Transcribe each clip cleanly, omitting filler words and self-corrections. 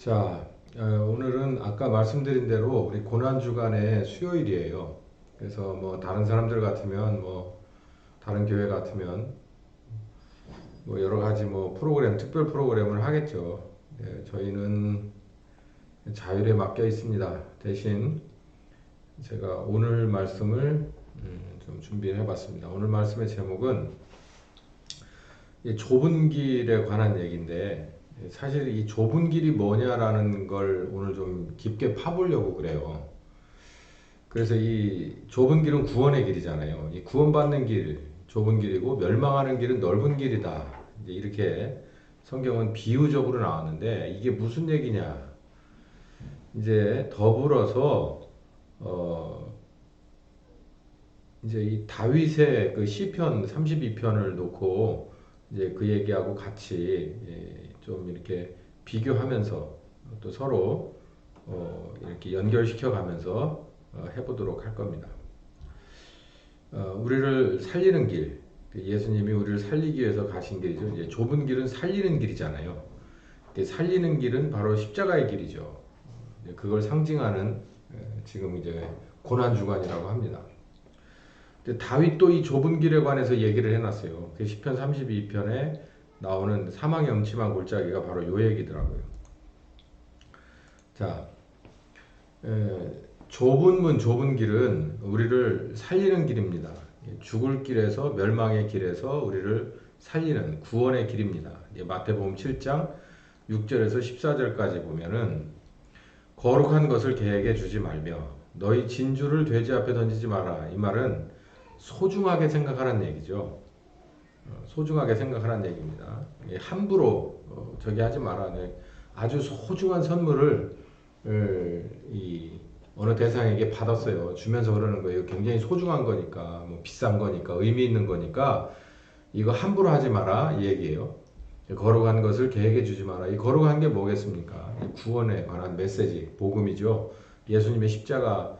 자, 오늘은 아까 말씀드린 대로 우리 고난주간의 수요일이에요. 그래서 뭐 다른 사람들 같으면 뭐 다른 교회 같으면 뭐 여러 가지 뭐 프로그램, 특별 프로그램을 하겠죠. 저희는 자율에 맡겨 있습니다. 대신 제가 오늘 말씀을 좀 준비해 봤습니다. 오늘 말씀의 제목은 이 좁은 길에 관한 얘기인데 사실 이 좁은 길이 뭐냐라는 걸 오늘 좀 깊게 파보려고 그래요. 그래서 이 좁은 길은 구원의 길이잖아요. 이 구원받는 길, 좁은 길이고 멸망하는 길은 넓은 길이다. 이제 이렇게 성경은 비유적으로 나왔는데 이게 무슨 얘기냐? 이제 더불어서 어 이제 이 다윗의 그 시편 32편을 놓고 이제 그 얘기하고 같이 좀 이렇게 비교하면서 또 서로 이렇게 연결시켜 가면서 해보도록 할 겁니다. 우리를 살리는 길, 그 예수님이 우리를 살리기 위해서 가신 길이죠. 이제 좁은 길은 살리는 길이잖아요. 살리는 길은 바로 십자가의 길이죠. 그걸 상징하는 지금 이제 고난 주간이라고 합니다. 다윗도 이 좁은 길에 관해서 얘기를 해놨어요. 그 시편 32편에 나오는 사망의 음침한 골짜기가 바로 요 얘기더라고요. 자, 좁은 문, 좁은 길은 우리를 살리는 길입니다. 죽을 길에서 멸망의 길에서 우리를 살리는 구원의 길입니다. 마태복음 7장 6절에서 14절까지 보면은 거룩한 것을 개에게 주지 말며 너희 진주를 돼지 앞에 던지지 마라. 이 말은 소중하게 생각하라는 얘기죠. 소중하게 생각하라는 얘기입니다. 함부로 저기 하지 마라. 아주 소중한 선물을 이 어느 대상에게 받았어요. 주면서 그러는 거예요. 굉장히 소중한 거니까, 뭐 비싼 거니까, 의미 있는 거니까 이거 함부로 하지 마라 이 얘기예요. 거룩한 것을 개에게 주지 마라. 이 거룩한 게 뭐겠습니까? 구원에 관한 메시지, 복음이죠. 예수님의 십자가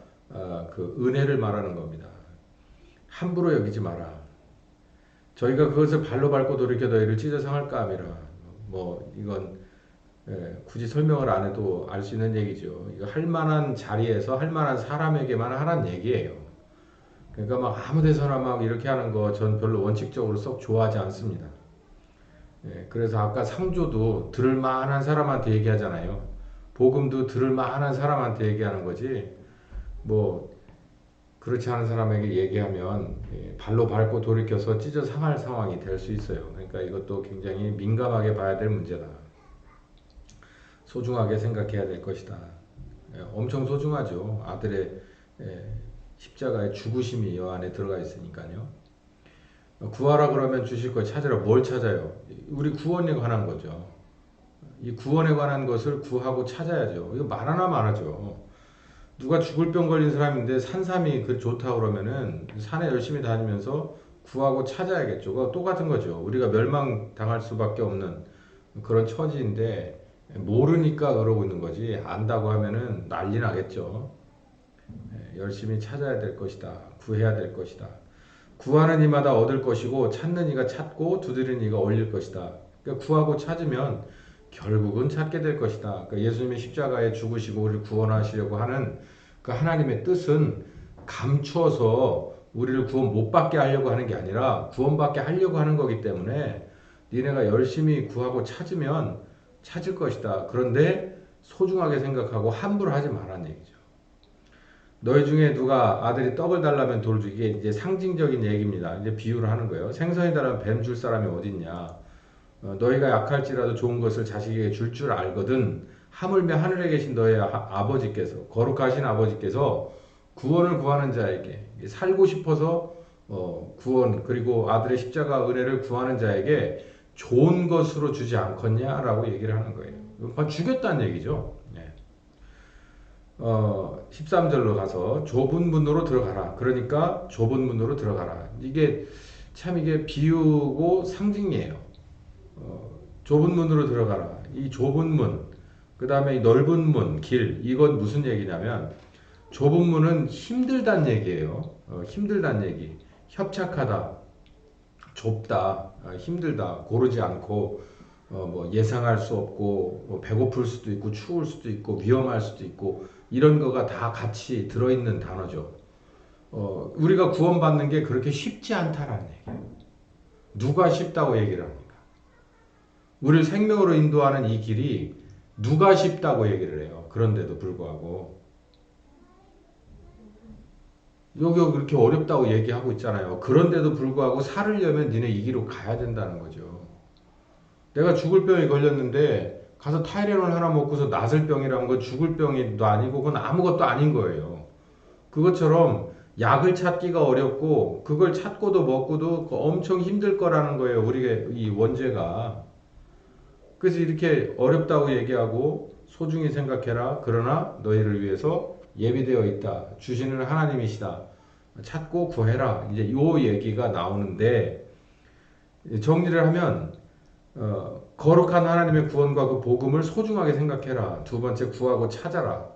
그 은혜를 말하는 겁니다. 함부로 여기지 마라. 저희가 그것을 발로 밟고 돌이켜 너희를 찢어 상할까 함이라. 뭐 이건 굳이 설명을 안 해도 알 수 있는 얘기죠. 이거 할 만한 자리에서 할 만한 사람에게만 하라는 얘기예요. 그러니까 막 아무 데서나 막 이렇게 하는 거 전 별로 원칙적으로 썩 좋아하지 않습니다. 그래서 아까 상조도 들을 만한 사람한테 얘기하잖아요. 복음도 들을 만한 사람한테 얘기하는 거지. 뭐 그렇지 않은 사람에게 얘기하면 발로 밟고 돌이켜서 찢어 상할 상황이 될 수 있어요. 그러니까 이것도 굉장히 민감하게 봐야 될 문제다. 소중하게 생각해야 될 것이다. 엄청 소중하죠. 아들의 십자가의 죽으심이 여 안에 들어가 있으니까요. 구하라 그러면 주실 거 찾으라. 뭘 찾아요? 우리 구원에 관한 거죠. 이 구원에 관한 것을 구하고 찾아야죠. 이거 말 하나 말하죠. 누가 죽을 병 걸린 사람인데 산삼이 그 좋다 그러면은 산에 열심히 다니면서 구하고 찾아야겠죠. 그거 똑같은 거죠. 우리가 멸망당할 수밖에 없는 그런 처지인데 모르니까 그러고 있는 거지. 안다고 하면은 난리 나겠죠. 열심히 찾아야 될 것이다. 구해야 될 것이다. 구하는 이마다 얻을 것이고 찾는 이가 찾고 두드리는 이가 올릴 것이다. 그러니까 구하고 찾으면 결국은 찾게 될 것이다. 그러니까 예수님의 십자가에 죽으시고 우리를 구원하시려고 하는 그 하나님의 뜻은 감추어서 우리를 구원 못 받게 하려고 하는 게 아니라 구원받게 하려고 하는 거기 때문에 니네가 열심히 구하고 찾으면 찾을 것이다. 그런데 소중하게 생각하고 함부로 하지 말라는 얘기죠. 너희 중에 누가 아들이 떡을 달라면 돌 주. 이게 이제 상징적인 얘기입니다. 이제 비유를 하는 거예요. 생선이 달라면 뱀 줄 사람이 어딨냐. 너희가 약할지라도 좋은 것을 자식에게 줄 알거든. 하물며 하늘에 계신 너희 아버지께서 거룩하신 아버지께서 구원을 구하는 자에게 살고 싶어서 구원 그리고 아들의 십자가 은혜를 구하는 자에게 좋은 것으로 주지 않겠냐라고 얘기를 하는 거예요. 주겠다는 얘기죠. 13절로 가서 좁은 문으로 들어가라. 그러니까 좁은 문으로 들어가라. 이게 참 이게 비유고 상징이에요. 좁은 문으로 들어가라. 이 좁은 문, 그 다음에 이 넓은 문, 길, 이건 무슨 얘기냐면 좁은 문은 힘들다는 얘기예요. 힘들다는 얘기. 협착하다, 좁다, 힘들다, 고르지 않고 뭐 예상할 수 없고 뭐 배고플 수도 있고 추울 수도 있고 위험할 수도 있고 이런 거가 다 같이 들어있는 단어죠. 우리가 구원받는 게 그렇게 쉽지 않다라는 얘기예요. 누가 쉽다고 얘기를 합니까? 우리를 생명으로 인도하는 이 길이 누가 쉽다고 얘기를 해요. 그런데도 불구하고 여기 그렇게 어렵다고 얘기하고 있잖아요. 그런데도 불구하고 살으려면 니네 이 길로 가야 된다는 거죠. 내가 죽을 병에 걸렸는데 가서 타이레놀 하나 먹고서 낫을 병이라는 건 죽을 병도 아니고 그건 아무것도 아닌 거예요. 그것처럼 약을 찾기가 어렵고 그걸 찾고도 먹고도 엄청 힘들 거라는 거예요. 우리가 이 원죄가. 그래서 이렇게 어렵다고 얘기하고 소중히 생각해라. 그러나 너희를 위해서 예비되어 있다. 주시는 하나님이시다. 찾고 구해라. 이제 요 얘기가 나오는데 정리를 하면 거룩한 하나님의 구원과 그 복음을 소중하게 생각해라. 두 번째 구하고 찾아라.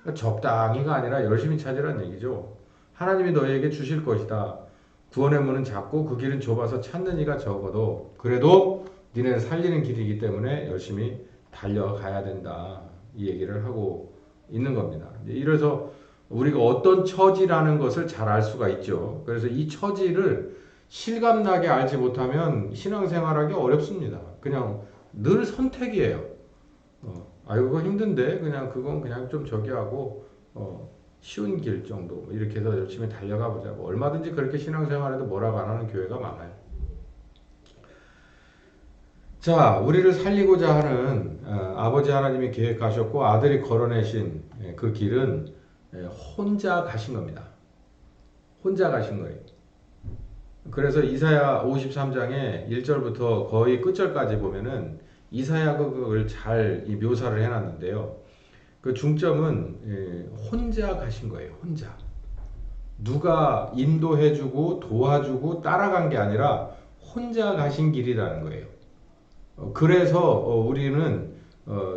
그러니까 적당히가 아니라 열심히 찾으라는 얘기죠. 하나님이 너희에게 주실 것이다. 구원의 문은 작고 그 길은 좁아서 찾는 이가 적어도 그래도 니네는 살리는 길이기 때문에 열심히 달려가야 된다. 이 얘기를 하고 있는 겁니다. 이래서 우리가 어떤 처지라는 것을 잘 알 수가 있죠. 그래서 이 처지를 실감나게 알지 못하면 신앙생활하기 어렵습니다. 그냥 늘 선택이에요. 그거 힘든데 그냥 그건 그냥 좀 저기 하고 쉬운 길 정도 이렇게 해서 열심히 달려가 보자. 뭐 얼마든지 그렇게 신앙생활에도 뭐라고 안 하는 교회가 많아요. 자, 우리를 살리고자 하는 아버지 하나님이 계획하셨고 아들이 걸어내신 그 길은 혼자 가신 겁니다. 혼자 가신 거예요. 그래서 이사야 53장에 1절부터 거의 끝절까지 보면은 이사야가 그걸 잘 묘사를 해놨는데요. 그 중점은 혼자 가신 거예요. 혼자. 누가 인도해주고 도와주고 따라간 게 아니라 혼자 가신 길이라는 거예요. 그래서 우리는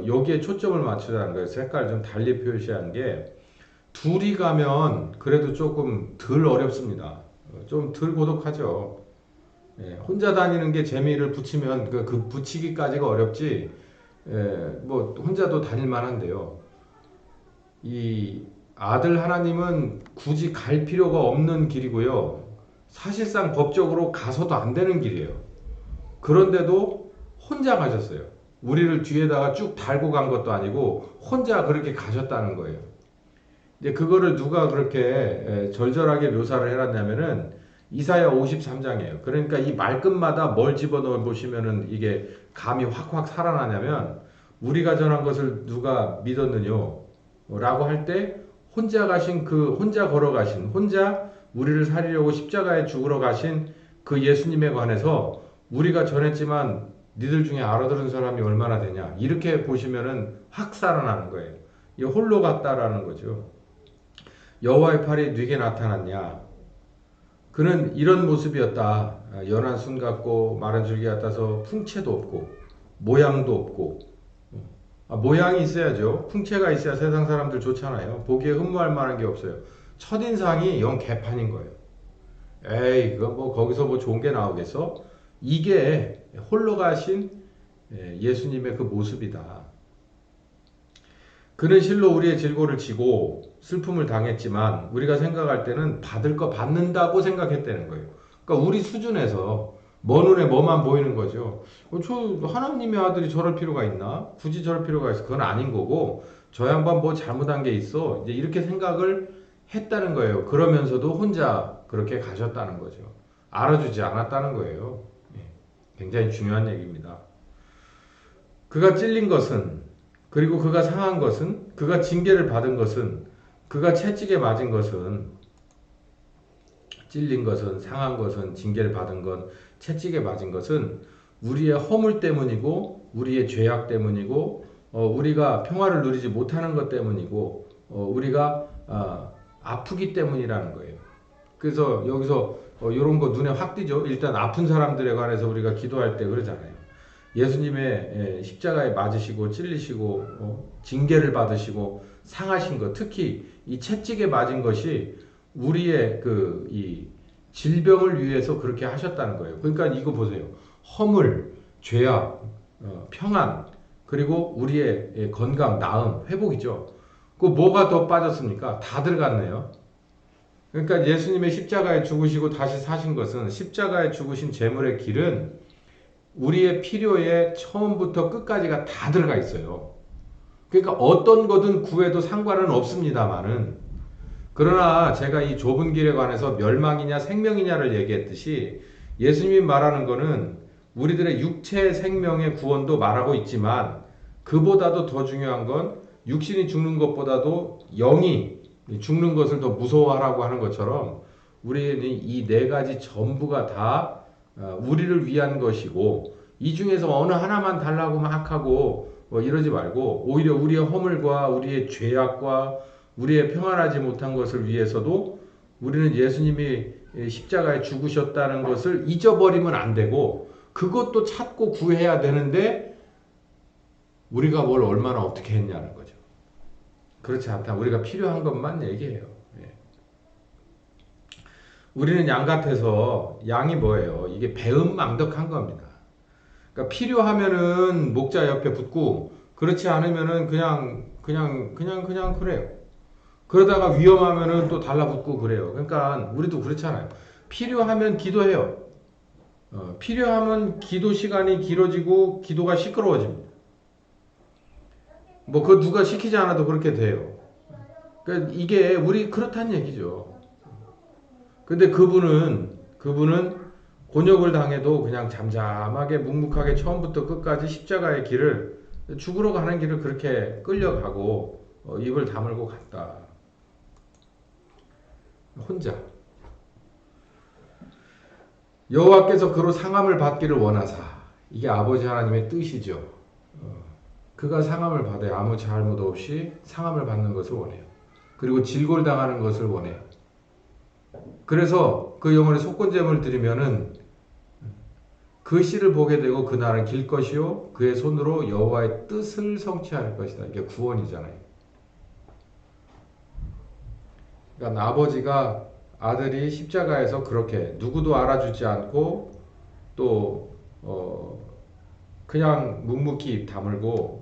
여기에 초점을 맞추자는 거예요. 색깔 좀 달리 표시한 게 둘이 가면 그래도 조금 덜 어렵습니다. 좀 덜 고독하죠. 혼자 다니는 게 재미를 붙이면 그 붙이기까지가 어렵지. 뭐 혼자도 다닐 만한데요. 이 아들 하나님은 굳이 갈 필요가 없는 길이고요. 사실상 법적으로 가서도 안 되는 길이에요. 그런데도 혼자 가셨어요. 우리를 뒤에다가 쭉 달고 간 것도 아니고 혼자 그렇게 가셨다는 거예요. 이제 그거를 누가 그렇게 절절하게 묘사를 해놨냐면은 이사야 53장이에요. 그러니까 이 말끝마다 뭘 집어넣어 보시면은 이게 감이 확확 살아나냐면 우리가 전한 것을 누가 믿었느냐 라고 할 때 혼자 가신 혼자 걸어가신 혼자 우리를 살리려고 십자가에 죽으러 가신 그 예수님에 관해서 우리가 전했지만 니들 중에 알아들은 사람이 얼마나 되냐 이렇게 보시면은 확 살아나는 거예요. 이 홀로 갔다라는 거죠. 여호와의 팔이 네게 나타났냐? 그는 이런 모습이었다. 연한 순 같고 마른 줄기 같아서 풍채도 없고 모양도 없고 모양이 있어야죠. 풍채가 있어야 세상 사람들 좋잖아요. 보기에 흠모할 만한 게 없어요. 첫인상이 영 개판인 거예요. 에이 그거 뭐 거기서 뭐 좋은 게 나오겠어? 이게 홀로 가신 예수님의 그 모습이다. 그는 실로 우리의 질고를 지고 슬픔을 당했지만 우리가 생각할 때는 받을 거 받는다고 생각했다는 거예요. 그러니까 우리 수준에서 먼 눈에 뭐만 보이는 거죠. 저 하나님의 아들이 저럴 필요가 있나? 굳이 저럴 필요가 있어? 그건 아닌 거고 저 양반 뭐 잘못한 게 있어? 이제 이렇게 생각을 했다는 거예요. 그러면서도 혼자 그렇게 가셨다는 거죠. 알아주지 않았다는 거예요. 굉장히 중요한 얘기입니다. 그가 찔린 것은 그리고 그가 상한 것은 그가 징계를 받은 것은 그가 채찍에 맞은 것은 찔린 것은 상한 것은 징계를 받은 것 채찍에 맞은 것은 우리의 허물 때문이고 우리의 죄악 때문이고 우리가 평화를 누리지 못하는 것 때문이고 우리가 아프기 때문이라는 거예요. 그래서 여기서 이런 거 눈에 확 띄죠. 일단 아픈 사람들에 관해서 우리가 기도할 때 그러잖아요. 예수님의 십자가에 맞으시고 찔리시고 징계를 받으시고 상하신 것, 특히 이 채찍에 맞은 것이 우리의 이 질병을 위해서 그렇게 하셨다는 거예요. 그러니까 이거 보세요. 허물, 죄악, 평안, 그리고 우리의 건강, 나음, 회복이죠. 그 뭐가 더 빠졌습니까? 다 들어갔네요. 그러니까 예수님의 십자가에 죽으시고 다시 사신 것은, 십자가에 죽으신 제물의 길은 우리의 필요에 처음부터 끝까지가 다 들어가 있어요. 그러니까 어떤 거든 구해도 상관은 없습니다만은, 그러나 제가 이 좁은 길에 관해서 멸망이냐 생명이냐를 얘기했듯이, 예수님이 말하는 거는 우리들의 육체 생명의 구원도 말하고 있지만, 그보다도 더 중요한 건 육신이 죽는 것보다도 영이 죽는 것을 더 무서워하라고 하는 것처럼, 우리는 이 네 가지 전부가 다 우리를 위한 것이고, 이 중에서 어느 하나만 달라고 막 하고 이러지 말고, 오히려 우리의 허물과 우리의 죄악과 우리의 평안하지 못한 것을 위해서도 우리는 예수님이 십자가에 죽으셨다는 것을 잊어버리면 안 되고, 그것도 찾고 구해야 되는데, 우리가 뭘 얼마나 어떻게 했냐는 거죠. 그렇지 않다. 우리가 필요한 것만 얘기해요. 예. 우리는 양 같아서, 양이 뭐예요? 이게 배은망덕한 겁니다. 그러니까 필요하면은 목자 옆에 붙고, 그렇지 않으면은 그냥 그래요. 그러다가 위험하면은 또 달라붙고 그래요. 그러니까 우리도 그렇잖아요. 필요하면 기도해요. 필요하면 기도 시간이 길어지고 기도가 시끄러워집니다. 뭐 그거 누가 시키지 않아도 그렇게 돼요. 그러니까 이게 우리 그렇다는 얘기죠. 근데 그분은 곤욕을 당해도 그냥 잠잠하게 묵묵하게 처음부터 끝까지 십자가의 길을, 죽으러 가는 길을 그렇게 끌려가고 입을 다물고 갔다. 혼자. 여호와께서 그로 상함을 받기를 원하사. 이게 아버지 하나님의 뜻이죠. 그가 상함을 받아요. 아무 잘못 없이 상함을 받는 것을 원해요. 그리고 질골당하는 것을 원해요. 그래서 그 영혼의 속건제물을 드리면은 그 씨를 보게 되고 그날은 길 것이요 그의 손으로 여호와의 뜻을 성취할 것이다. 이게 구원이잖아요. 그러니까 아버지가 아들이 십자가에서 그렇게 누구도 알아주지 않고 또 그냥 묵묵히 입 다물고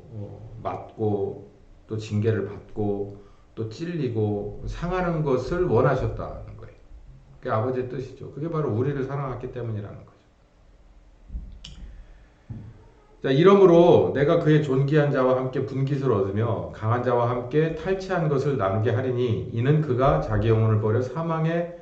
맞고 또 징계를 받고 또 찔리고 상하는 것을 원하셨다는 거예요. 그게 아버지의 뜻이죠. 그게 바로 우리를 사랑했기 때문이라는 거죠. 자, 이러므로 내가 그의 존귀한 자와 함께 분깃을 얻으며 강한 자와 함께 탈취한 것을 나누게 하리니, 이는 그가 자기 영혼을 버려 사망에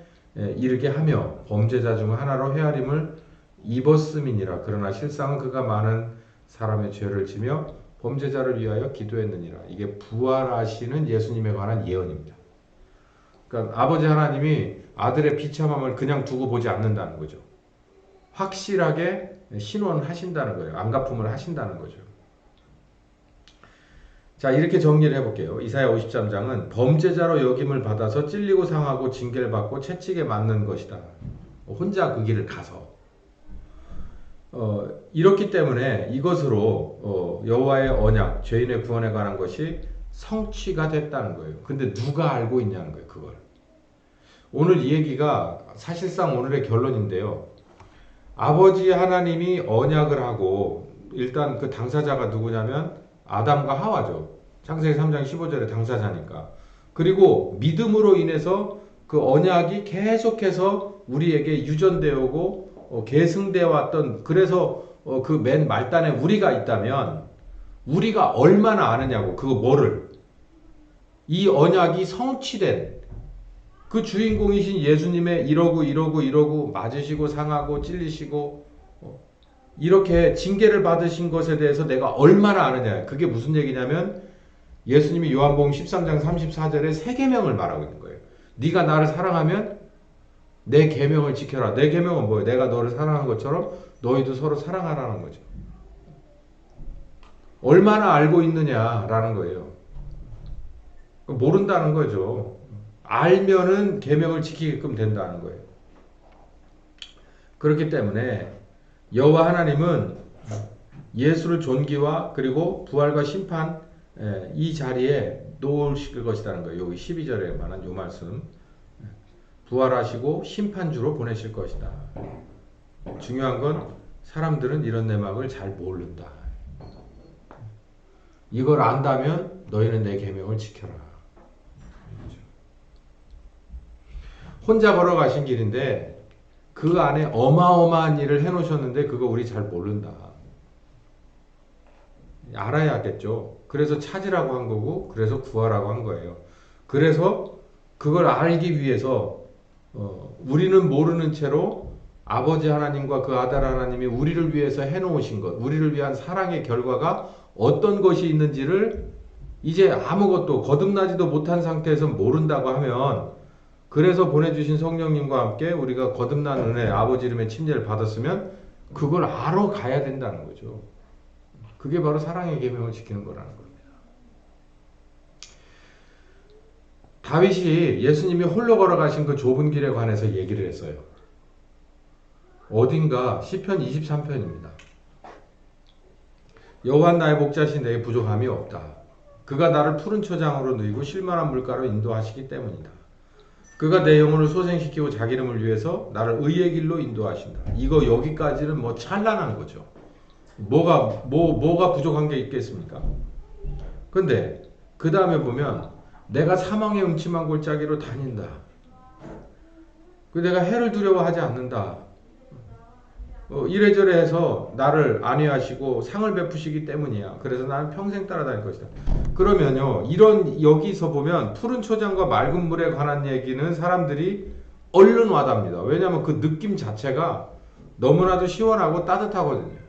이르게 하며 범죄자 중 하나로 헤아림을 입었음이니라. 그러나 실상은 그가 많은 사람의 죄를 지며 범죄자를 위하여 기도했느니라. 이게 부활하시는 예수님에 관한 예언입니다. 그러니까 아버지 하나님이 아들의 비참함을 그냥 두고 보지 않는다는 거죠. 확실하게 신원하신다는 거예요. 안갚음을 하신다는 거죠. 자, 이렇게 정리를 해볼게요. 이사야 53장은 범죄자로 여김을 받아서 찔리고 상하고 징계를 받고 채찍에 맞는 것이다. 혼자 그 길을 가서. 이렇기 때문에 이것으로 여호와의 언약, 죄인의 구원에 관한 것이 성취가 됐다는 거예요. 근데 누가 알고 있냐는 거예요. 그걸. 오늘 이 얘기가 사실상 오늘의 결론인데요. 아버지 하나님이 언약을 하고, 일단 그 당사자가 누구냐면 아담과 하와죠. 창세기 3장 15절에 당사자니까. 그리고 믿음으로 인해서 그 언약이 계속해서 우리에게 유전되어 오고 계승되어 왔던, 그래서 그 맨 말단에 우리가 있다면 우리가 얼마나 아느냐고. 그거 뭐를, 이 언약이 성취된 그 주인공이신 예수님의 이러고 맞으시고 상하고 찔리시고 이렇게 징계를 받으신 것에 대해서 내가 얼마나 아느냐. 그게 무슨 얘기냐면 예수님이 요한복음 13장 34절에 세 계명을 말하고 있는 거예요. 네가 나를 사랑하면 내 계명을 지켜라. 내 계명은 뭐예요? 내가 너를 사랑한 것처럼 너희도 서로 사랑하라는 거죠. 얼마나 알고 있느냐라는 거예요. 모른다는 거죠. 알면은 계명을 지키게끔 된다는 거예요. 그렇기 때문에 여호와 하나님은 예수를 존귀와 그리고 부활과 심판, 이 자리에 놓으실 것이라는 거예요. 여기 12절에 말한 요 말씀. 부활하시고 심판주로 보내실 것이다. 중요한 건 사람들은 이런 내막을 잘 모른다. 이걸 안다면 너희는 내 계명을 지켜라. 혼자 걸어가신 길인데 그 안에 어마어마한 일을 해놓으셨는데 그거 우리 잘 모른다. 알아야겠죠. 그래서 찾으라고 한 거고 그래서 구하라고 한 거예요. 그래서 그걸 알기 위해서 우리는 모르는 채로 아버지 하나님과 그 아들 하나님이 우리를 위해서 해놓으신 것, 우리를 위한 사랑의 결과가 어떤 것이 있는지를 이제 아무것도 거듭나지도 못한 상태에서 모른다고 하면, 그래서 보내주신 성령님과 함께 우리가 거듭난 은혜, 아버지 이름의 침례를 받았으면 그걸 알아 가야 된다는 거죠. 그게 바로 사랑의 계명을 지키는 거라는 겁니다. 다윗이 예수님이 홀로 걸어가신 그 좁은 길에 관해서 얘기를 했어요. 어딘가 시편 23편입니다. 여호와는 나의 목자신 내게 부족함이 없다. 그가 나를 푸른 초장으로 누이고 쉴만한 물가로 인도하시기 때문이다. 그가 내 영혼을 소생시키고 자기 이름을 위해서 나를 의의 길로 인도하신다. 이거 여기까지는 뭐 찬란한 거죠. 뭐가 부족한 게 있겠습니까? 근데 그 다음에 보면 내가 사망의 음침한 골짜기로 다닌다. 내가 해를 두려워하지 않는다. 이래저래 해서 나를 안위하시고 상을 베푸시기 때문이야. 그래서 나는 평생 따라다닐 것이다. 그러면요, 여기서 보면 푸른 초장과 맑은 물에 관한 얘기는 사람들이 얼른 와답니다. 왜냐하면 그 느낌 자체가 너무나도 시원하고 따뜻하거든요.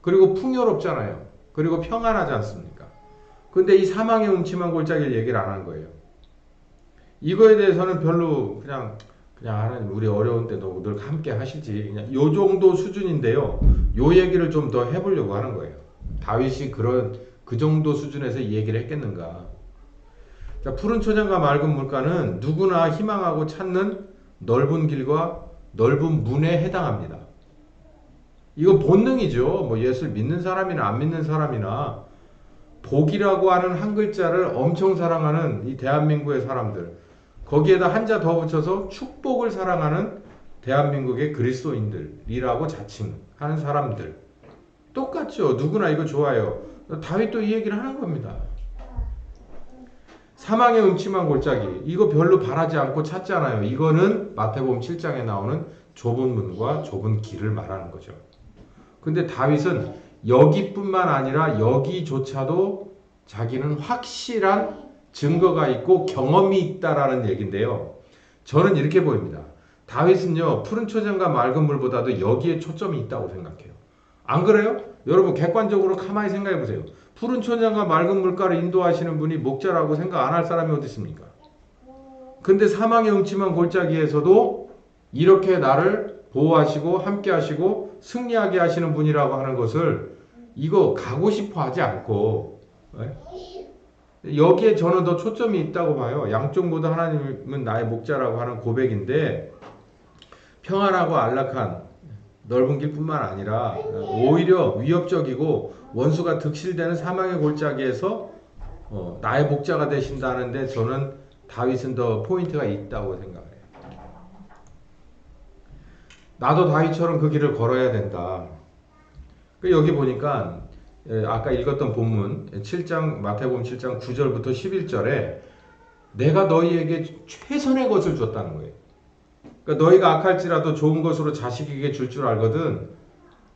그리고 풍요롭잖아요. 그리고 평안하지 않습니까? 근데 이 사망의 음침한 골짜기를 얘기를 안 한 거예요. 이거에 대해서는 별로 그냥 하나님 우리 어려운 때도 늘 함께 하시지. 그냥 요 정도 수준인데요. 요 얘기를 좀 더 해보려고 하는 거예요. 다윗이 그 정도 수준에서 이 얘기를 했겠는가. 자, 푸른 초장과 맑은 물가는 누구나 희망하고 찾는 넓은 길과 넓은 문에 해당합니다. 이건 본능이죠. 뭐 예수를 믿는 사람이나 안 믿는 사람이나 복이라고 하는 한 글자를 엄청 사랑하는 이 대한민국의 사람들, 거기에다 한자 더 붙여서 축복을 사랑하는 대한민국의 그리스도인들이라고 자칭하는 사람들, 똑같죠. 누구나 이거 좋아요. 다윗도 이 얘기를 하는 겁니다. 사망의 음침한 골짜기, 이거 별로 바라지 않고 찾잖아요. 이거는 마태복음 7장에 나오는 좁은 문과 좁은 길을 말하는 거죠. 근데 다윗은 여기뿐만 아니라 여기조차도 자기는 확실한 증거가 있고 경험이 있다라는 얘기인데요. 저는 이렇게 보입니다. 다윗은요, 푸른 초장과 맑은 물보다도 여기에 초점이 있다고 생각해요. 안 그래요? 여러분 객관적으로 가만히 생각해 보세요. 푸른 초장과 맑은 물가를 인도하시는 분이 목자라고 생각 안 할 사람이 어디 있습니까? 근데 사망의 음침한 골짜기에서도 이렇게 나를 보호하시고 함께 하시고 승리하게 하시는 분이라고 하는 것을 이거 가고 싶어 하지 않고, 여기에 저는 더 초점이 있다고 봐요. 양쪽 모두 하나님은 나의 목자라고 하는 고백인데, 평안하고 안락한 넓은 길뿐만 아니라 오히려 위협적이고 원수가 득실되는 사망의 골짜기에서 나의 목자가 되신다는데 저는 다윗은 더 포인트가 있다고 생각해요. 나도 다윗처럼 그 길을 걸어야 된다. 여기 보니까 아까 읽었던 본문 7장 마태복음 7장 9절부터 11절에 내가 너희에게 최선의 것을 줬다는 거예요. 그러니까 너희가 악할지라도 좋은 것으로 자식에게 줄 알거든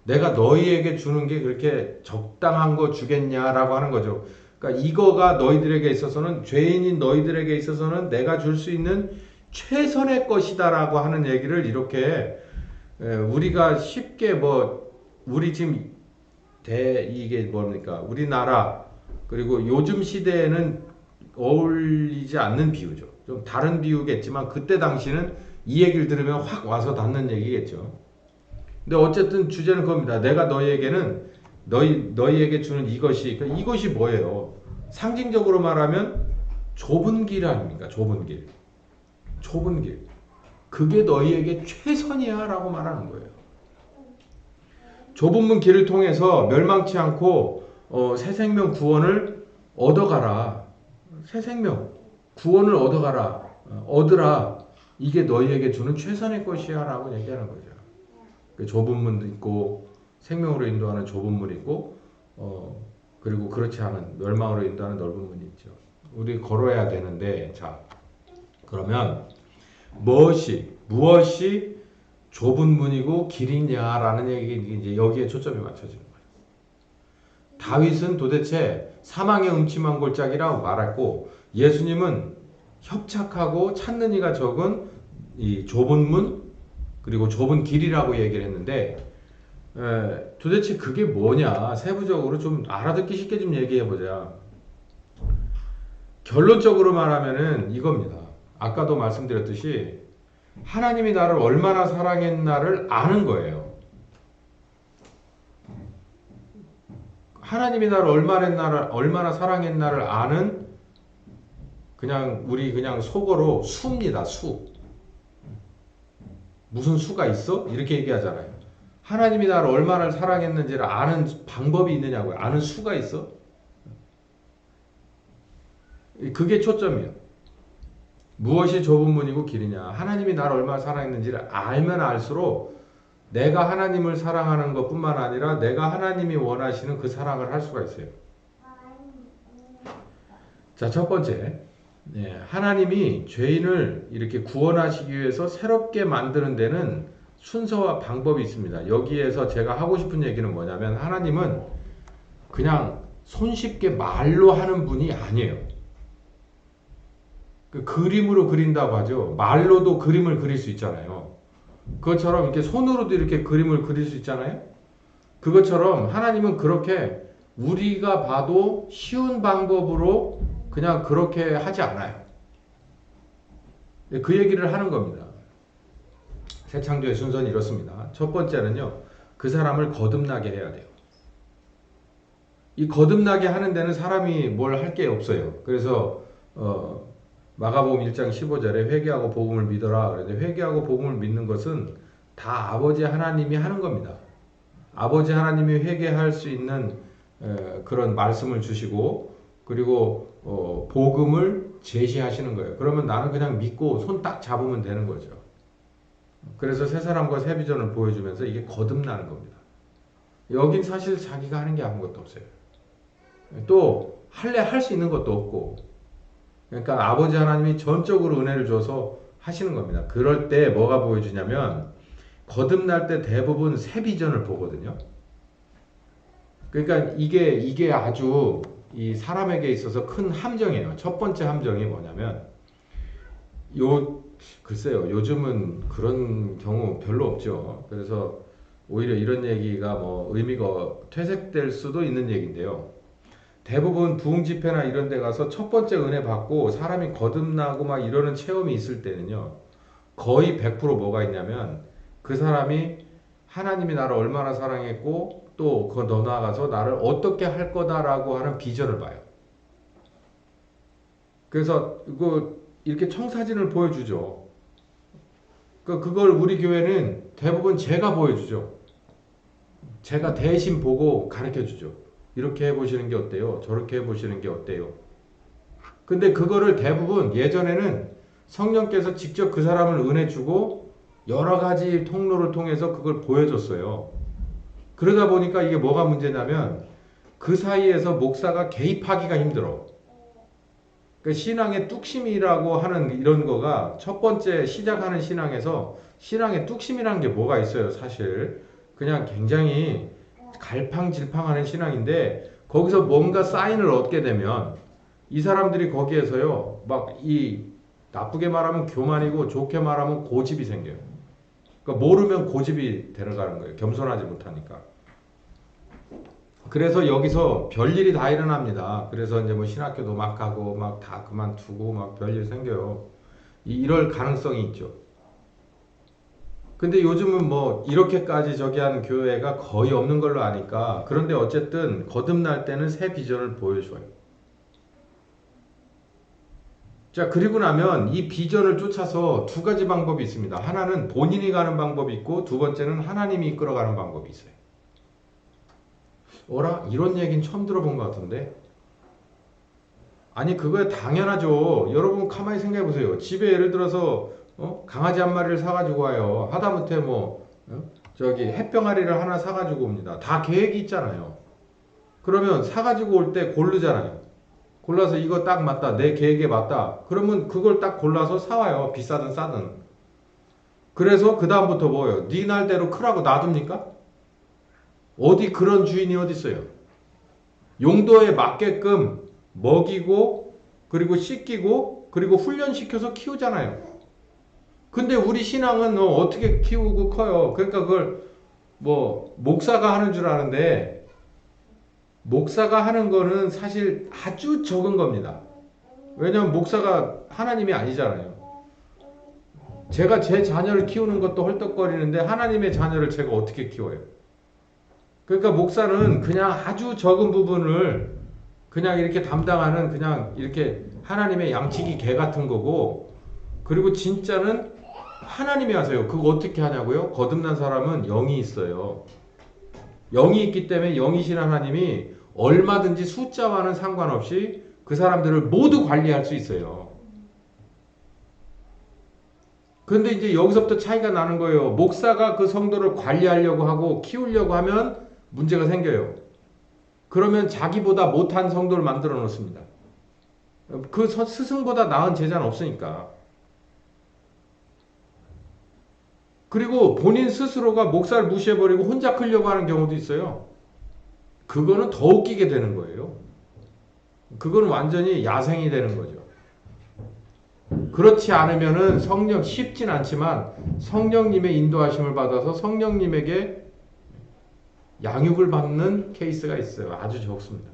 내가 너희에게 주는 게 그렇게 적당한 거 주겠냐라고 하는 거죠. 그러니까 이거가 너희들에게 있어서는, 죄인인 너희들에게 있어서는 내가 줄 수 있는 최선의 것이다라고 하는 얘기를 이렇게 우리가 쉽게 우리 지금 이게 뭡니까? 우리나라 그리고 요즘 시대에는 어울리지 않는 비유죠. 좀 다른 비유겠지만 그때 당시는 이 얘기를 들으면 확 와서 닿는 얘기겠죠. 근데 어쨌든 주제는 그겁니다. 내가 너희에게 주는 이것이, 그러니까 이것이 뭐예요? 상징적으로 말하면 좁은 길 아닙니까? 좁은 길. 좁은 길. 그게 너희에게 최선이야 라고 말하는 거예요. 좁은 문 길을 통해서 멸망치 않고 새 생명 구원을 얻어가라. 새 생명 구원을 얻어가라. 얻으라. 이게 너희에게 주는 최선의 것이야 라고 얘기하는 거죠. 그 좁은 문도 있고 생명으로 인도하는 좁은 문이 있고 그리고 그렇지 않은 멸망으로 인도하는 넓은 문이 있죠. 우리 걸어야 되는데, 자, 그러면 무엇이 좁은 문이고 길이냐라는 얘기, 이제 여기에 초점이 맞춰지는 거예요. 다윗은 도대체 사망의 음침한 골짜기라고 말했고, 예수님은 협착하고 찾는 이가 적은 이 좁은 문, 그리고 좁은 길이라고 얘기를 했는데, 도대체 그게 뭐냐, 세부적으로 좀 알아듣기 쉽게 좀 얘기해 보자. 결론적으로 말하면은 이겁니다. 아까도 말씀드렸듯이 하나님이 나를 얼마나 사랑했나를 아는 거예요. 하나님이 나를 얼마나 사랑했나를 아는, 그냥 우리 그냥 속어로 수입니다. 수. 무슨 수가 있어? 이렇게 얘기하잖아요. 하나님이 나를 얼마나 사랑했는지를 아는 방법이 있느냐고요. 아는 수가 있어? 그게 초점이에요. 무엇이 좁은 문이고 길이냐. 하나님이 나를 얼마나 사랑했는지를 알면 알수록 내가 하나님을 사랑하는 것뿐만 아니라 내가 하나님이 원하시는 그 사랑을 할 수가 있어요. 자, 첫 번째. 하나님이 죄인을 이렇게 구원하시기 위해서 새롭게 만드는 데는 순서와 방법이 있습니다. 여기에서 제가 하고 싶은 얘기는 뭐냐면, 하나님은 그냥 손쉽게 말로 하는 분이 아니에요. 그 그림으로 그린다고 하죠. 말로도 그림을 그릴 수 있잖아요. 그것처럼 이렇게 손으로도 이렇게 그림을 그릴 수 있잖아요. 그것처럼 하나님은 그렇게 우리가 봐도 쉬운 방법으로 그냥 그렇게 하지 않아요. 그 얘기를 하는 겁니다. 새 창조의 순서는 이렇습니다. 첫 번째는요, 그 사람을 거듭나게 해야 돼요. 이 거듭나게 하는 데는 사람이 뭘 할 게 없어요. 그래서 마가복음 1장 15절에 회개하고 복음을 믿어라. 그런데 회개하고 복음을 믿는 것은 다 아버지 하나님이 하는 겁니다. 아버지 하나님이 회개할 수 있는 그런 말씀을 주시고, 그리고 복음을 제시하시는 거예요. 그러면 나는 그냥 믿고 손 딱 잡으면 되는 거죠. 그래서 새 사람과 새 비전을 보여주면서 이게 거듭나는 겁니다. 여긴 사실 자기가 하는 게 아무것도 없어요. 또 할 수 있는 것도 없고, 그러니까 아버지 하나님이 전적으로 은혜를 줘서 하시는 겁니다. 그럴 때 뭐가 보여주냐면, 거듭날 때 대부분 새 비전을 보거든요. 그러니까 이게 아주 이 사람에게 있어서 큰 함정이에요. 첫 번째 함정이 뭐냐면, 글쎄요, 요즘은 그런 경우 별로 없죠. 그래서 오히려 이런 얘기가 뭐 의미가 퇴색될 수도 있는 얘기인데요. 대부분 부흥 집회나 이런 데 가서 첫 번째 은혜 받고 사람이 거듭나고 막 이러는 체험이 있을 때는요, 거의 100% 뭐가 있냐면, 그 사람이 하나님이 나를 얼마나 사랑했고 또 그 더 나아가서 나를 어떻게 할 거다라고 하는 비전을 봐요. 그래서 이렇게 청사진을 보여주죠. 그걸 우리 교회는 대부분 제가 보여주죠. 제가 대신 보고 가르쳐 주죠. 이렇게 해보시는 게 어때요? 저렇게 해보시는 게 어때요? 근데 그거를 대부분 예전에는 성령께서 직접 그 사람을 은혜 주고 여러 가지 통로를 통해서 그걸 보여줬어요. 그러다 보니까 이게 뭐가 문제냐면, 그 사이에서 목사가 개입하기가 힘들어. 그 신앙의 뚝심이라고 하는 이런 거가 첫 번째 시작하는 신앙에서, 신앙의 뚝심이라는 게 뭐가 있어요, 사실. 그냥 굉장히 갈팡질팡하는 신앙인데, 거기서 뭔가 사인을 얻게 되면 이 사람들이 거기에서요, 막 나쁘게 말하면 교만이고 좋게 말하면 고집이 생겨요. 그러니까 모르면 고집이 데려가는 거예요. 겸손하지 못하니까. 그래서 여기서 별일이 다 일어납니다. 그래서 이제 뭐 신학교도 막 가고 막 다 그만두고 막 별일 생겨요. 이럴 가능성이 있죠. 근데 요즘은 뭐 이렇게까지 저기 하는 교회가 거의 없는 걸로 아니까, 그런데 어쨌든 거듭날 때는 새 비전을 보여줘요. 자, 그리고 나면 이 비전을 쫓아서 두 가지 방법이 있습니다. 하나는 본인이 가는 방법이 있고, 두 번째는 하나님이 이끌어가는 방법이 있어요. 이런 얘기는 처음 들어본 것 같은데? 아니, 그거야 당연하죠. 여러분 가만히 생각해 보세요. 집에 예를 들어서 강아지 한 마리를 사가지고 와요. 하다못해 뭐 저기 햇병아리를 하나 사가지고 옵니다. 다 계획이 있잖아요. 그러면 사가지고 올 때 고르잖아요. 골라서 이거 딱 맞다. 내 계획에 맞다. 그러면 그걸 딱 골라서 사와요. 비싸든 싸든. 그래서 그 다음부터 뭐예요? 네 날대로 크라고 놔둡니까? 어디 그런 주인이 어디 있어요? 용도에 맞게끔 먹이고 그리고 씻기고 그리고 훈련시켜서 키우잖아요. 근데 우리 신앙은 어떻게 키우고 커요? 그러니까 그걸 뭐 목사가 하는 줄 아는데 목사가 하는 거는 사실 아주 적은 겁니다. 왜냐하면 목사가 하나님이 아니잖아요. 제가 제 자녀를 키우는 것도 헐떡거리는데 하나님의 자녀를 제가 어떻게 키워요? 그러니까 목사는 그냥 아주 적은 부분을 그냥 이렇게 담당하는 그냥 이렇게 하나님의 양치기 개 같은 거고 그리고 진짜는 하나님이 하세요. 그거 어떻게 하냐고요? 거듭난 사람은 영이 있어요. 영이 있기 때문에 영이신 하나님이 얼마든지 숫자와는 상관없이 그 사람들을 모두 관리할 수 있어요. 근데 이제 여기서부터 차이가 나는 거예요. 목사가 그 성도를 관리하려고 하고 키우려고 하면 문제가 생겨요. 그러면 자기보다 못한 성도를 만들어 놓습니다. 그 스승보다 나은 제자는 없으니까. 그리고 본인 스스로가 목사를 무시해버리고 혼자 크려고 하는 경우도 있어요. 그거는 더 웃기게 되는 거예요. 그거는 완전히 야생이 되는 거죠. 그렇지 않으면은 성령 쉽진 않지만 성령님의 인도하심을 받아서 성령님에게 양육을 받는 케이스가 있어요. 아주 적습니다.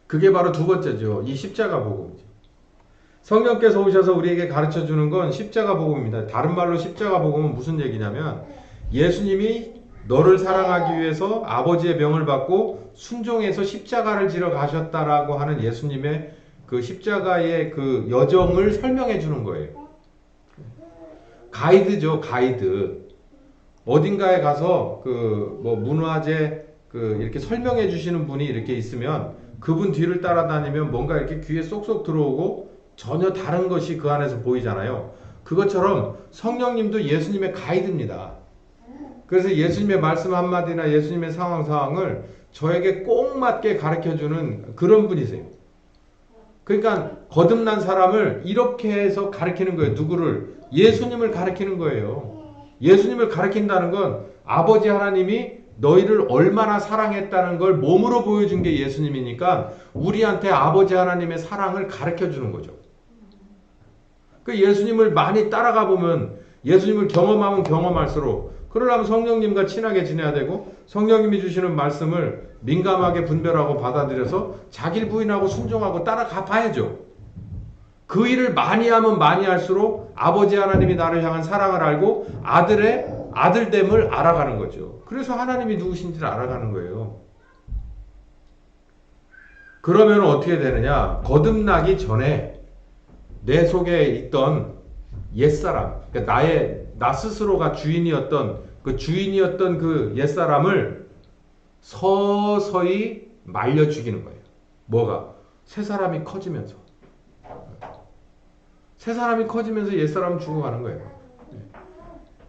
그게 바로 두 번째죠. 이 십자가 복음이죠. 성령께서 오셔서 우리에게 가르쳐 주는 건 십자가 복음입니다. 다른 말로 십자가 복음은 무슨 얘기냐면 예수님이 너를 사랑하기 위해서 아버지의 명을 받고 순종해서 십자가를 지러 가셨다라고 하는 예수님의 그 십자가의 그 여정을 설명해 주는 거예요. 가이드죠, 가이드. 어딘가에 가서 그 뭐 문화재 그 이렇게 설명해 주시는 분이 이렇게 있으면 그분 뒤를 따라다니면 뭔가 이렇게 귀에 쏙쏙 들어오고 전혀 다른 것이 그 안에서 보이잖아요. 그것처럼 성령님도 예수님의 가이드입니다. 그래서 예수님의 말씀 한마디나 예수님의 상황을 저에게 꼭 맞게 가르쳐주는 그런 분이세요. 그러니까 거듭난 사람을 이렇게 해서 가르치는 거예요. 누구를? 예수님을 가르치는 거예요. 예수님을 가르친다는 건 아버지 하나님이 너희를 얼마나 사랑했다는 걸 몸으로 보여준 게 예수님이니까 우리한테 아버지 하나님의 사랑을 가르쳐 주는 거죠. 그 예수님을 많이 따라가 보면 예수님을 경험하면 경험할수록 그러려면 성령님과 친하게 지내야 되고 성령님이 주시는 말씀을 민감하게 분별하고 받아들여서 자기를 부인하고 순종하고 따라가 봐야죠. 그 일을 많이 하면 많이 할수록 아버지 하나님이 나를 향한 사랑을 알고 아들의 아들됨을 알아가는 거죠. 그래서 하나님이 누구신지를 알아가는 거예요. 그러면 어떻게 되느냐? 거듭나기 전에 내 속에 있던 옛사람, 그러니까 나 스스로가 주인이었던 그 옛사람을 서서히 말려 죽이는 거예요. 뭐가? 새 사람이 커지면서. 새 사람이 커지면서 옛사람은 죽어가는 거예요.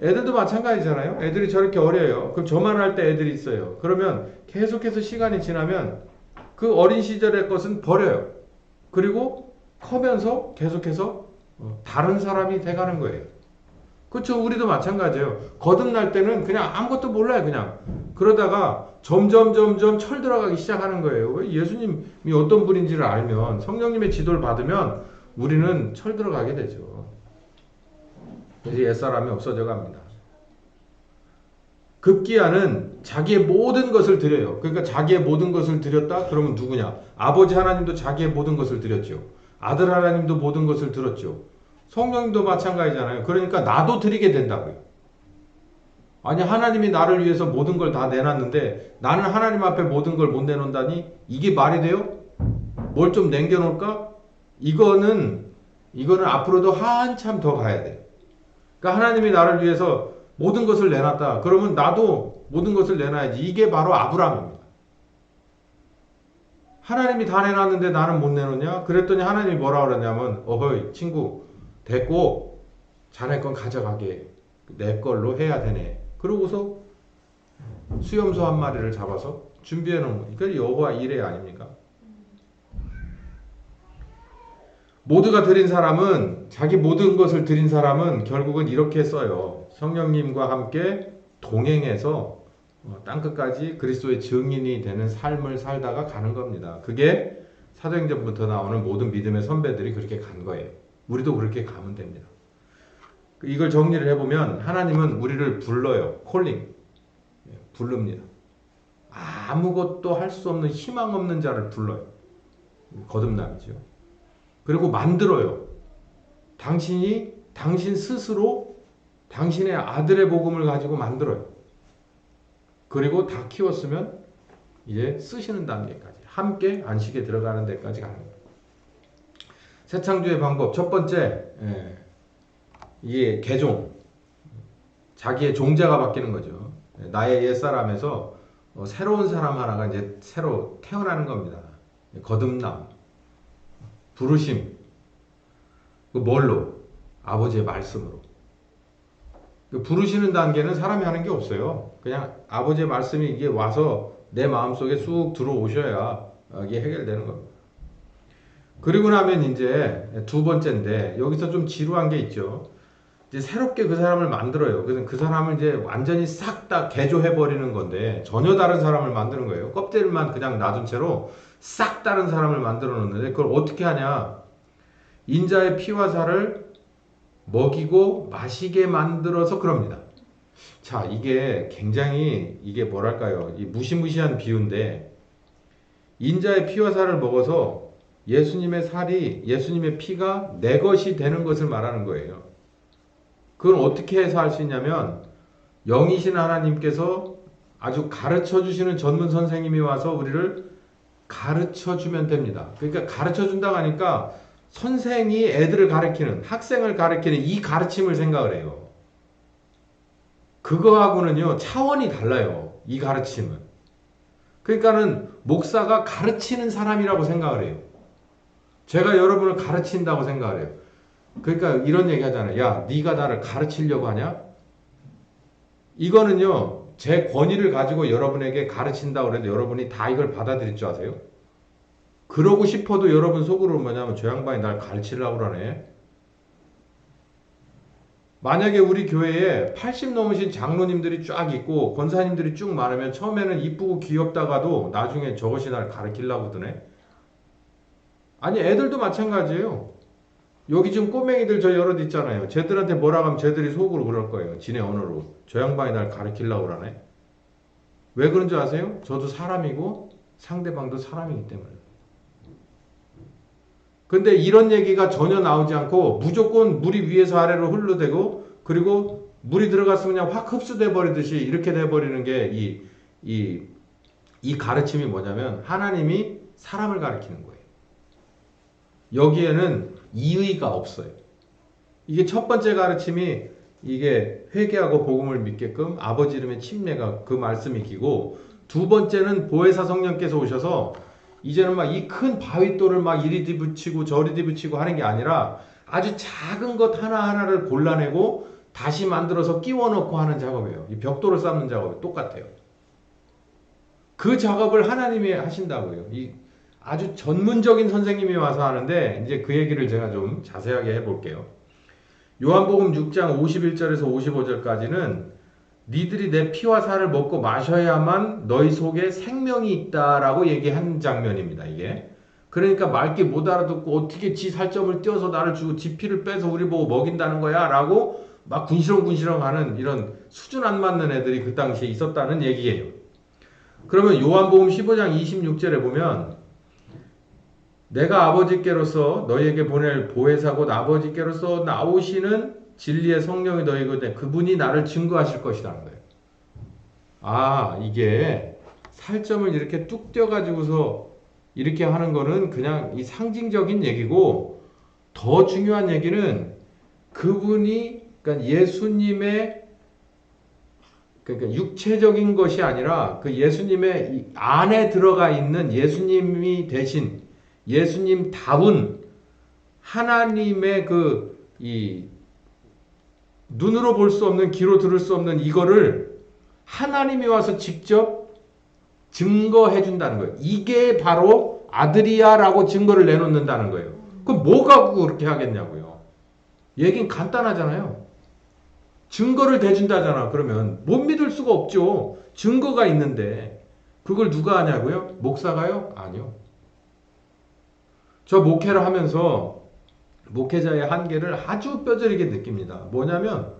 애들도 마찬가지잖아요. 애들이 저렇게 어려요. 그럼 저만 할 때 애들이 있어요. 그러면 계속해서 시간이 지나면 그 어린 시절의 것은 버려요. 그리고 커면서 계속해서 다른 사람이 돼가는 거예요. 그렇죠. 우리도 마찬가지예요. 거듭날 때는 그냥 아무것도 몰라요. 그냥. 그러다가 점점 철들어가기 시작하는 거예요. 예수님이 어떤 분인지를 알면 성령님의 지도를 받으면 우리는 철들어가게 되죠. 그래서 옛사람이 없어져 갑니다. 급기야는 자기의 모든 것을 드려요. 그러니까 자기의 모든 것을 드렸다? 그러면 누구냐? 아버지 하나님도 자기의 모든 것을 드렸죠. 아들 하나님도 모든 것을 드렸죠. 성령님도 마찬가지잖아요. 그러니까 나도 드리게 된다고요. 아니 하나님이 나를 위해서 모든 걸 다 내놨는데 나는 하나님 앞에 모든 걸 못 내놓는다니 이게 말이 돼요? 뭘 좀 남겨놓을까? 이거는 앞으로도 한참 더 가야 돼. 그러니까 하나님이 나를 위해서 모든 것을 내놨다. 그러면 나도 모든 것을 내놔야지. 이게 바로 아브라함입니다. 하나님이 다 내놨는데 나는 못 내놓냐? 그랬더니 하나님이 뭐라 그러냐면 어허이 친구 됐고 자네 건 가져가게. 내 걸로 해야 되네. 그러고서 수염소 한 마리를 잡아서 준비해 놓은 거. 이걸 여호와 이레 아닙니까? 모두가 드린 사람은, 자기 모든 것을 드린 사람은 결국은 이렇게 써요. 성령님과 함께 동행해서 땅끝까지 그리스도의 증인이 되는 삶을 살다가 가는 겁니다. 그게 사도행전부터 나오는 모든 믿음의 선배들이 그렇게 간 거예요. 우리도 그렇게 가면 됩니다. 이걸 정리를 해보면 하나님은 우리를 불러요. 콜링. 부릅니다. 아무것도 할 수 없는 희망 없는 자를 불러요. 거듭남이죠. 그리고 만들어요. 당신 스스로 당신의 아들의 복음을 가지고 만들어요. 그리고 다 키웠으면 이제 쓰시는 단계까지, 함께 안식에 들어가는 데까지 가는 거예요. 새 창조의 방법 첫 번째, 이게 개종, 자기의 종자가 바뀌는 거죠. 나의 옛사람에서 새로운 사람 하나가 이제 새로 태어나는 겁니다. 거듭남, 부르심, 그 뭘로? 아버지의 말씀으로. 그 부르시는 단계는 사람이 하는 게 없어요. 그냥 아버지의 말씀이 이게 와서 내 마음속에 쑥 들어오셔야 이게 해결되는 겁니다. 그리고 나면 이제 두 번째인데, 여기서 좀 지루한 게 있죠. 이제 새롭게 그 사람을 만들어요. 그래서 그 사람을 이제 완전히 싹 다 개조해 버리는 건데, 전혀 다른 사람을 만드는 거예요. 껍질만 그냥 놔둔 채로 싹 다른 사람을 만들어 놓는데, 그걸 어떻게 하냐? 인자의 피와 살을 먹이고 마시게 만들어서 그럽니다. 자, 이게 굉장히, 이게 뭐랄까요? 이 무시무시한 비유인데, 인자의 피와 살을 먹어서 예수님의 피가 내 것이 되는 것을 말하는 거예요. 그건 어떻게 해서 할 수 있냐면, 영이신 하나님께서 아주 가르쳐 주시는 전문 선생님이 와서 우리를 가르쳐 주면 됩니다. 그러니까 가르쳐 준다고 하니까 선생이 애들을 가르치는, 학생을 가르치는 이 가르침을 생각을 해요. 그거하고는요, 차원이 달라요. 이 가르침은. 그러니까는 목사가 가르치는 사람이라고 생각을 해요. 제가 여러분을 가르친다고 생각을 해요. 그러니까 이런 얘기 하잖아요. 야, 네가 나를 가르치려고 하냐? 이거는요, 제 권위를 가지고 여러분에게 가르친다고 해도 여러분이 다 이걸 받아들일 줄 아세요? 그러고 싶어도 여러분 속으로 뭐냐면, 저 양반이 날 가르치려고 그러네. 만약에 우리 교회에 80 넘으신 장로님들이 쫙 있고 권사님들이 쭉 많으면 처음에는 이쁘고 귀엽다가도 나중에 저것이 날 가르치려고 드네. 아니, 애들도 마찬가지예요. 여기 지금 꼬맹이들 저 여럿 있잖아요. 쟤들한테 뭐라고 하면 쟤들이 속으로 그럴 거예요. 지네 언어로. 저 양반이 날 가르치려고 그러네. 왜 그런 줄 아세요? 저도 사람이고 상대방도 사람이기 때문에. 근데 이런 얘기가 전혀 나오지 않고 무조건 물이 위에서 아래로 흘러대고, 그리고 물이 들어갔으면 그냥 확 흡수돼 버리듯이 이렇게 돼 버리는 게 이 가르침이 뭐냐면, 하나님이 사람을 가르치는 거예요. 여기에는 이의가 없어요. 이게 첫 번째 가르침이, 이게 회개하고 복음을 믿게끔 아버지 이름의 침례가 그 말씀이 기고, 두 번째는 보혜사 성령께서 오셔서 이제는 막 이 큰 바윗돌을 막 이리 뒤붙이고 저리 뒤붙이고 하는 게 아니라 아주 작은 것 하나하나를 골라내고 다시 만들어서 끼워 넣고 하는 작업이에요. 이 벽돌을 쌓는 작업이 똑같아요. 그 작업을 하나님이 하신다고요. 이 아주 전문적인 선생님이 와서 하는데, 이제 그 얘기를 제가 좀 자세하게 해볼게요. 요한복음 6장 51절에서 55절까지는 니들이 내 피와 살을 먹고 마셔야만 너희 속에 생명이 있다라고 얘기한 장면입니다. 이게. 그러니까 맑게 못 알아듣고 어떻게 지 살점을 떼어서 나를 주고 지 피를 빼서 우리 보고 먹인다는 거야 라고 막 군시렁군시렁 하는 이런 수준 안 맞는 애들이 그 당시에 있었다는 얘기예요. 그러면 요한복음 15장 26절에 보면, 내가 아버지께로서 너희에게 보낼 보혜사 곧 아버지께로서 나오시는 진리의 성령이 너희에게, 그분이 나를 증거하실 것이라는 거예요. 아, 이게 살점을 이렇게 뚝 떼어가지고서 이렇게 하는 거는 그냥 이 상징적인 얘기고, 더 중요한 얘기는 그분이, 그러니까 예수님의, 그러니까 육체적인 것이 아니라 그 예수님의 안에 들어가 있는 예수님이 대신 예수님다운 하나님의 이 눈으로 볼 수 없는, 귀로 들을 수 없는 이거를 하나님이 와서 직접 증거해 준다는 거예요. 이게 바로 아들이야라고 증거를 내놓는다는 거예요. 그럼 뭐가 그렇게 하겠냐고요. 얘긴 간단하잖아요. 증거를 대준다잖아. 그러면 못 믿을 수가 없죠. 증거가 있는데 그걸 누가 하냐고요? 목사가요? 아니요. 저 목회를 하면서 목회자의 한계를 아주 뼈저리게 느낍니다. 뭐냐면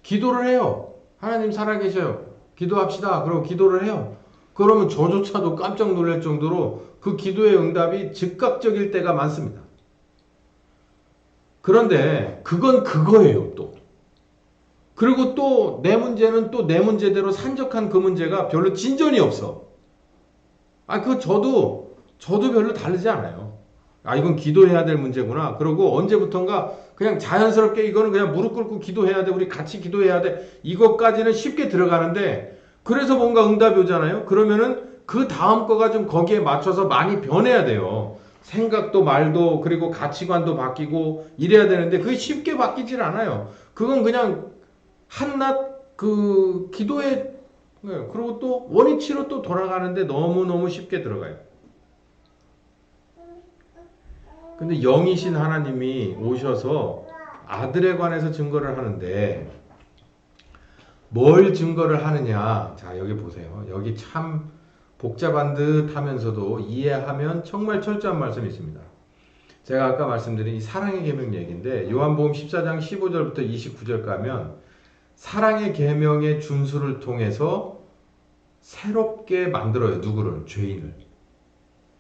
기도를 해요. 하나님 살아계셔요. 기도합시다. 그러고 기도를 해요. 그러면 저조차도 깜짝 놀랄 정도로 그 기도의 응답이 즉각적일 때가 많습니다. 그런데 그건 그거예요, 또. 그리고 또 내 문제는 또 내 문제대로 산적한 그 문제가 별로 진전이 없어. 그거 저도 별로 다르지 않아요. 이건 기도해야 될 문제구나. 그러고 언제부턴가 그냥 자연스럽게 이거는 그냥 무릎 꿇고 기도해야 돼. 우리 같이 기도해야 돼. 이것까지는 쉽게 들어가는데 그래서 뭔가 응답이 오잖아요. 그러면은 그 다음 거가 좀 거기에 맞춰서 많이 변해야 돼요. 생각도 말도 그리고 가치관도 바뀌고 이래야 되는데 그게 쉽게 바뀌질 않아요. 그건 그냥 한낱 그 기도에 그리고 또 원위치로 또 돌아가는데 너무너무 쉽게 들어가요. 근데 영이신 하나님이 오셔서 아들에 관해서 증거를 하는데 뭘 증거를 하느냐. 자, 여기 보세요. 여기 참 복잡한 듯 하면서도 이해하면 정말 철저한 말씀이 있습니다. 제가 아까 말씀드린 이 사랑의 계명 얘기인데 요한복음 14장 15절부터 29절 가면 사랑의 계명의 준수를 통해서 새롭게 만들어요. 누구를? 죄인을.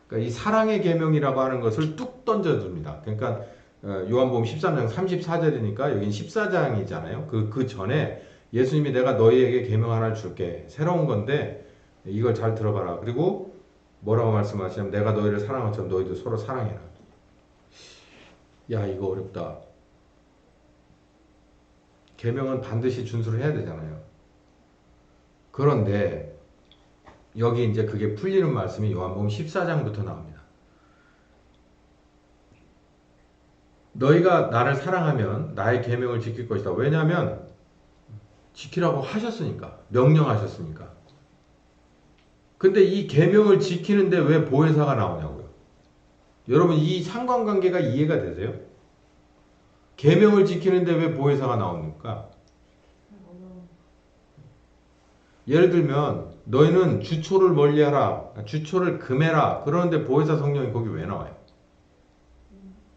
그러니까 이 사랑의 계명이라고 하는 것을 뚝 던져줍니다. 그러니까 요한복음 13장 34절이니까 여긴 14장이잖아요. 그 전에 예수님이 내가 너희에게 계명 하나를 줄게. 새로운 건데 이걸 잘 들어봐라. 그리고 뭐라고 말씀하시냐면 내가 너희를 사랑한 것처럼 너희도 서로 사랑해라. 야, 이거 어렵다. 계명은 반드시 준수를 해야 되잖아요. 그런데 여기 이제 그게 풀리는 말씀이 요한복음 14장부터 나옵니다. 너희가 나를 사랑하면 나의 계명을 지킬 것이다. 왜냐하면 지키라고 하셨으니까. 명령하셨으니까. 근데 이 계명을 지키는데 왜 보혜사가 나오냐고요. 여러분 이 상관관계가 이해가 되세요? 계명을 지키는데 왜 보혜사가 나옵니까? 예를 들면 너희는 주초를 멀리하라. 주초를 금해라. 그러는데 보혜사 성령이 거기 왜 나와요?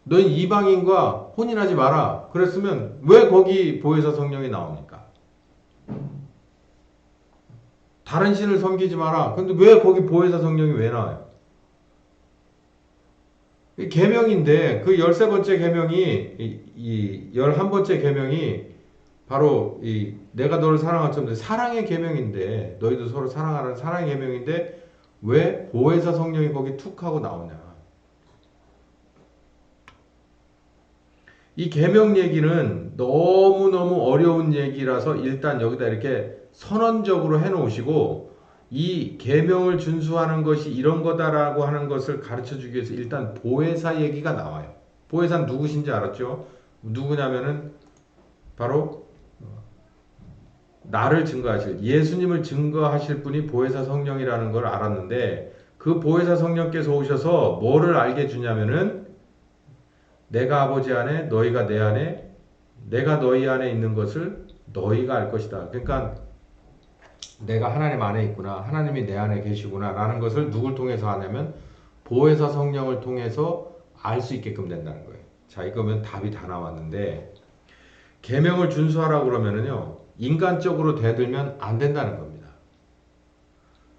너희 이방인과 혼인하지 마라. 그랬으면 왜 거기 보혜사 성령이 나옵니까? 다른 신을 섬기지 마라. 근데 왜 거기 보혜사 성령이 왜 나와요? 계명인데 그 13번째 계명이 이 11번째 계명이 바로 이 내가 너를 사랑한 것처럼 사랑의 계명인데 너희도 서로 사랑하라는 사랑의 계명인데 왜 보혜사 성령이 거기 툭 하고 나오냐. 이 계명 얘기는 너무너무 어려운 얘기라서 일단 여기다 이렇게 선언적으로 해놓으시고 이 계명을 준수하는 것이 이런 거다라고 하는 것을 가르쳐주기 위해서 일단 보혜사 얘기가 나와요. 보혜사는 누구신지 알았죠? 누구냐면은 바로 나를 증거하실 예수님을 증거하실 분이 보혜사 성령이라는 걸 알았는데 그 보혜사 성령께서 오셔서 뭐를 알게 주냐면은 내가 아버지 안에 너희가 내 안에 내가 너희 안에 있는 것을 너희가 알 것이다. 그러니까 내가 하나님 안에 있구나. 하나님이 내 안에 계시구나. 라는 것을 누굴 통해서 하냐면 보혜사 성령을 통해서 알 수 있게끔 된다는 거예요. 자, 이거면 답이 다 나왔는데 계명을 준수하라고 그러면은요. 인간적으로 대들면 안 된다는 겁니다.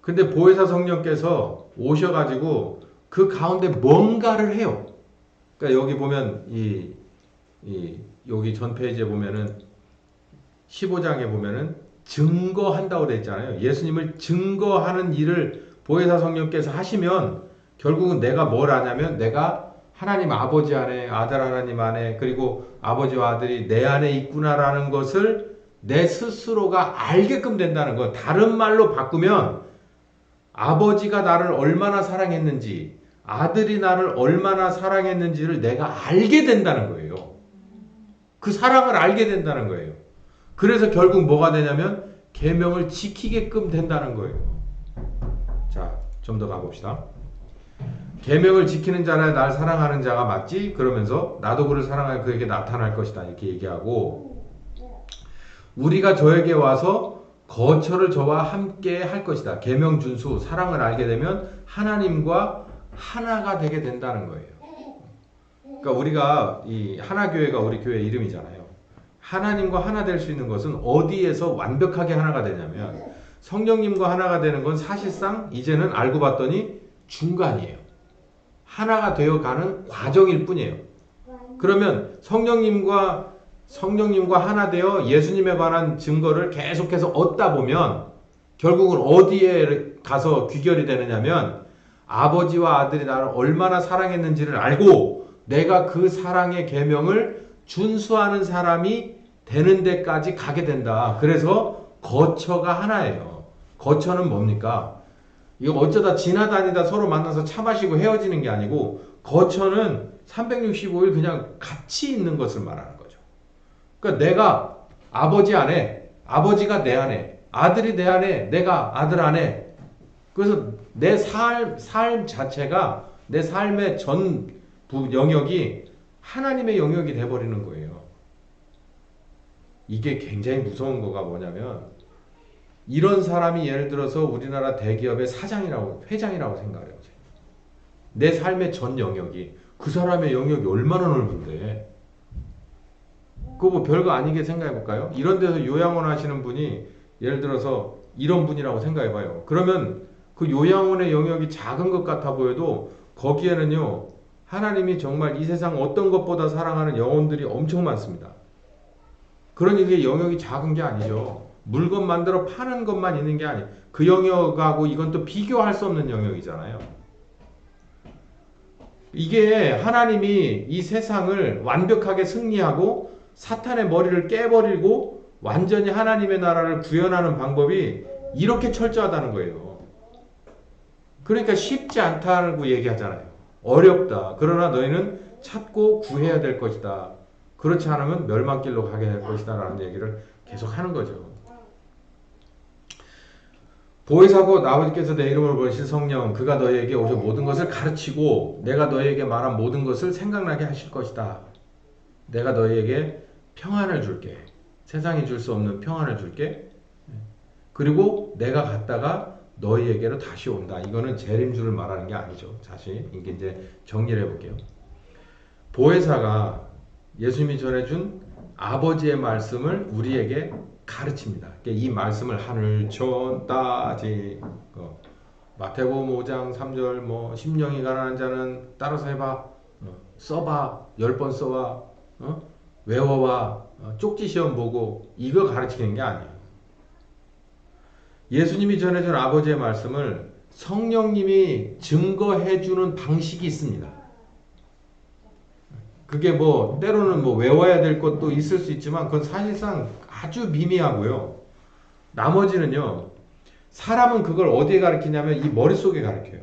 근데 보혜사 성령께서 오셔가지고 그 가운데 뭔가를 해요. 그러니까 여기 보면 여기 전 페이지에 보면은 15장에 보면은 증거한다고 되어 있잖아요. 예수님을 증거하는 일을 보혜사 성령께서 하시면 결국은 내가 뭘 하냐면 내가 하나님 아버지 안에 아들 하나님 안에 그리고 아버지와 아들이 내 안에 있구나라는 것을 내 스스로가 알게끔 된다는 거. 다른 말로 바꾸면 아버지가 나를 얼마나 사랑했는지 아들이 나를 얼마나 사랑했는지를 내가 알게 된다는 거예요. 그 사랑을 알게 된다는 거예요. 그래서 결국 뭐가 되냐면 계명을 지키게끔 된다는 거예요. 자, 좀 더 가봅시다. 계명을 지키는 자라 날 사랑하는 자가 맞지? 그러면서 나도 그를 사랑하여 그에게 나타날 것이다 이렇게 얘기하고, 우리가 저에게 와서 거처를 저와 함께 할 것이다. 계명 준수, 사랑을 알게 되면 하나님과 하나가 되게 된다는 거예요. 그러니까 우리가 이 하나교회가 우리 교회 이름이잖아요. 하나님과 하나 될 수 있는 것은 어디에서 완벽하게 하나가 되냐면, 성령님과 하나가 되는 건 사실상 이제는 알고 봤더니 중간이에요. 하나가 되어가는 과정일 뿐이에요. 그러면 성령님과 하나 되어 예수님에 관한 증거를 계속해서 얻다 보면 결국은 어디에 가서 귀결이 되느냐면, 아버지와 아들이 나를 얼마나 사랑했는지를 알고 내가 그 사랑의 계명을 준수하는 사람이 되는 데까지 가게 된다. 그래서 거처가 하나예요. 거처는 뭡니까? 이거 어쩌다 지나다니다 서로 만나서 차 마시고 헤어지는 게 아니고, 거처는 365일 그냥 같이 있는 것을 말하는 거죠. 그러니까 내가 아버지 안에, 아버지가 내 안에, 아들이 내 안에, 내가 아들 안에. 그래서 내 삶 자체가, 내 삶의 전부 영역이 하나님의 영역이 돼버리는 거예요. 이게 굉장히 무서운 거가 뭐냐면, 이런 사람이 예를 들어서 우리나라 대기업의 회장이라고 생각을 해보세요. 내 삶의 전 영역이, 그 사람의 영역이 얼마나 넓은데, 그거 뭐 별거 아니게 생각해 볼까요? 이런 데서 요양원 하시는 분이 예를 들어서 이런 분이라고 생각해 봐요. 그러면 그 요양원의 영역이 작은 것 같아 보여도 거기에는요, 하나님이 정말 이 세상 어떤 것보다 사랑하는 영혼들이 엄청 많습니다. 그러니 이게 영역이 작은 게 아니죠. 물건 만들어 파는 것만 있는 게 아니에요. 그 영역하고 이건 또 비교할 수 없는 영역이잖아요. 이게 하나님이 이 세상을 완벽하게 승리하고 사탄의 머리를 깨버리고 완전히 하나님의 나라를 구현하는 방법이 이렇게 철저하다는 거예요. 그러니까 쉽지 않다고 얘기하잖아요. 어렵다. 그러나 너희는 찾고 구해야 될 것이다. 그렇지 않으면 멸망길로 가게 될 것이다 라는 얘기를 계속 하는 거죠. 보혜사고 아버지께서 내 이름을 부르신 성령, 그가 너희에게 오셔 모든 것을 가르치고 내가 너희에게 말한 모든 것을 생각나게 하실 것이다. 내가 너희에게 평안을 줄게. 세상이 줄 수 없는 평안을 줄게. 그리고 내가 갔다가 너희에게로 다시 온다. 이거는 재림주를 말하는 게 아니죠. 다시 이게 이제 정리를 해볼게요. 보혜사가 예수님이 전해준 아버지의 말씀을 우리에게 가르칩니다. 이 말씀을 하늘 천 따지, 마태복음 5장 3절 뭐 심령이 가난한 자는 따라서 해봐, 써봐, 10번 써봐, 외워봐, 쪽지 시험 보고, 이거 가르치는 게 아니에요. 예수님이 전해준 아버지의 말씀을 성령님이 증거해주는 방식이 있습니다. 그게 뭐 때로는 뭐 외워야 될 것도 있을 수 있지만 그건 사실상 아주 미미하고요. 나머지는요, 사람은 그걸 어디에 가르치냐면 이 머릿속에 가르쳐요.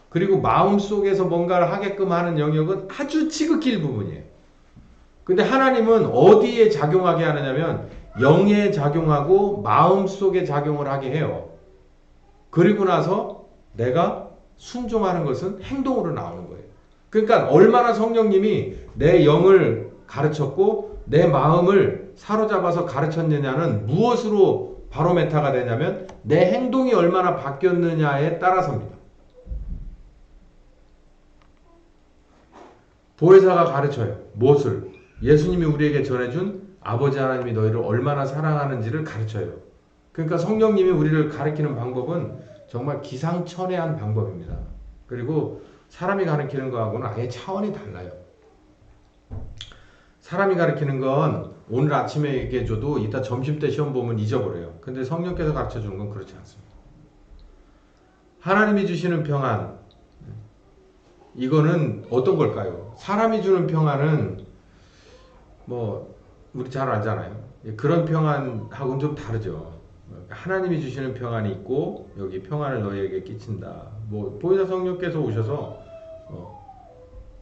그리고 마음속에서 뭔가를 하게끔 하는 영역은 아주 지극히 일부분이에요. 근데 하나님은 어디에 작용하게 하느냐면 영에 작용하고 마음속에 작용을 하게 해요. 그리고 나서 내가 순종하는 것은 행동으로 나오는 거예요. 그러니까 얼마나 성령님이 내 영을 가르쳤고 내 마음을 사로잡아서 가르쳤느냐는 무엇으로 바로메타가 되냐면 내 행동이 얼마나 바뀌었느냐에 따라서입니다. 보혜사가 가르쳐요. 무엇을? 예수님이 우리에게 전해준 아버지 하나님이 너희를 얼마나 사랑하는지를 가르쳐요. 그러니까 성령님이 우리를 가르치는 방법은 정말 기상천외한 방법입니다. 그리고 사람이 가르치는 거하고는 아예 차원이 달라요. 사람이 가르치는 건 오늘 아침에 얘기해줘도 이따 점심때 시험 보면 잊어버려요. 근데 성령께서 가르쳐주는 건 그렇지 않습니다. 하나님이 주시는 평안, 이거는 어떤 걸까요? 사람이 주는 평안은 뭐 우리 잘 알잖아요. 그런 평안하고는 좀 다르죠. 하나님이 주시는 평안이 있고 여기 평안을 너희에게 끼친다. 뭐 보혜사 성령께서 오셔서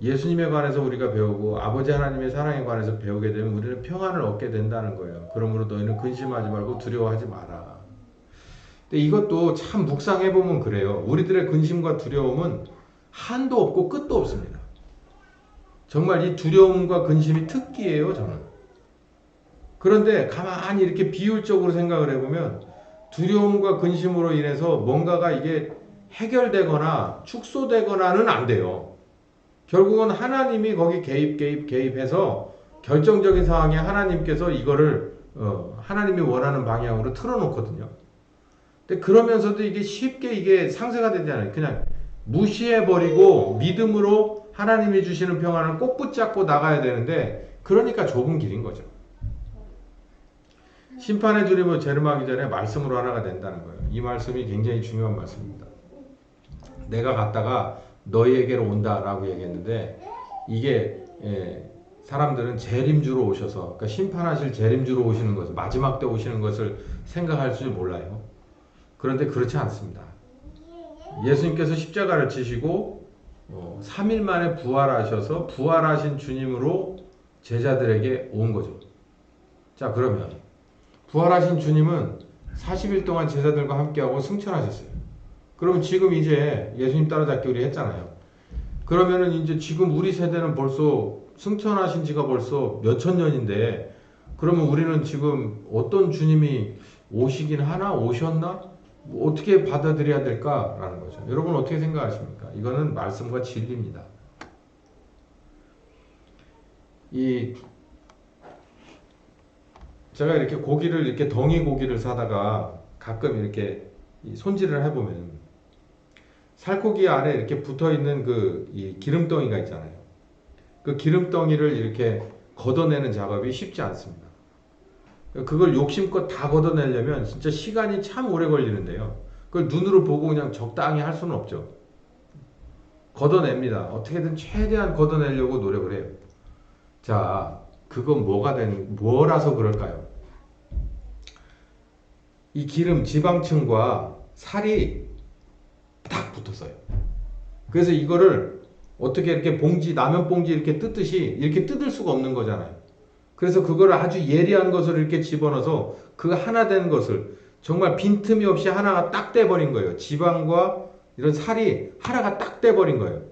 예수님에 관해서 우리가 배우고 아버지 하나님의 사랑에 관해서 배우게 되면 우리는 평안을 얻게 된다는 거예요. 그러므로 너희는 근심하지 말고 두려워하지 마라. 근데 이것도 참 묵상해 보면 그래요. 우리들의 근심과 두려움은 한도 없고 끝도 없습니다. 정말 이 두려움과 근심이 특기예요, 저는. 그런데 가만히 이렇게 비율적으로 생각을 해보면 두려움과 근심으로 인해서 뭔가가 이게 해결되거나 축소되거나는 안 돼요. 결국은 하나님이 거기 개입해서 결정적인 상황에 하나님께서 이거를 하나님이 원하는 방향으로 틀어놓거든요. 근데 그러면서도 이게 쉽게 이게 상쇄가 되지 않아요. 그냥 무시해버리고 믿음으로 하나님이 주시는 평안을 꼭 붙잡고 나가야 되는데 그러니까 좁은 길인 거죠. 심판의 주님을 재림하기 전에 말씀으로 하나가 된다는 거예요. 이 말씀이 굉장히 중요한 말씀입니다. 내가 갔다가 너희에게로 온다라고 얘기했는데 이게 사람들은 재림주로 오셔서 그러니까 심판하실 재림주로 오시는 것을 마지막 때 오시는 것을 생각할 줄 몰라요. 그런데 그렇지 않습니다. 예수님께서 십자가를 지시고 3일 만에 부활하셔서 부활하신 주님으로 제자들에게 온 거죠. 자, 그러면 부활하신 주님은 40일 동안 제자들과 함께하고 승천하셨어요. 그러면 지금 이제 예수님 따라잡기 우리 했잖아요. 그러면은 이제 지금 우리 세대는 벌써 승천하신 지가 벌써 몇천 년인데 그러면 우리는 지금 어떤 주님이 오시긴 하나? 오셨나? 뭐 어떻게 받아들여야 될까라는 거죠. 여러분 어떻게 생각하십니까? 이거는 말씀과 진리입니다. 제가 이렇게 고기를 이렇게 덩이 고기를 사다가 가끔 이렇게 손질을 해보면 살코기 안에 이렇게 붙어 있는 이 기름덩이가 있잖아요. 그 기름덩이를 이렇게 걷어내는 작업이 쉽지 않습니다. 그걸 욕심껏 다 걷어내려면 진짜 시간이 참 오래 걸리는데요. 그걸 눈으로 보고 그냥 적당히 할 수는 없죠. 걷어냅니다. 어떻게든 최대한 걷어내려고 노력을 해요. 자, 그건 뭐라서 그럴까요? 이 기름 지방층과 살이 딱 붙었어요. 그래서 이거를 어떻게 이렇게 라면 봉지 이렇게 뜯듯이 이렇게 뜯을 수가 없는 거잖아요. 그래서 그거를 아주 예리한 것을 이렇게 집어넣어서 그 하나 된 것을 정말 빈틈이 없이 하나가 딱 떼버린 거예요. 지방과 이런 살이 하나가 딱 떼버린 거예요.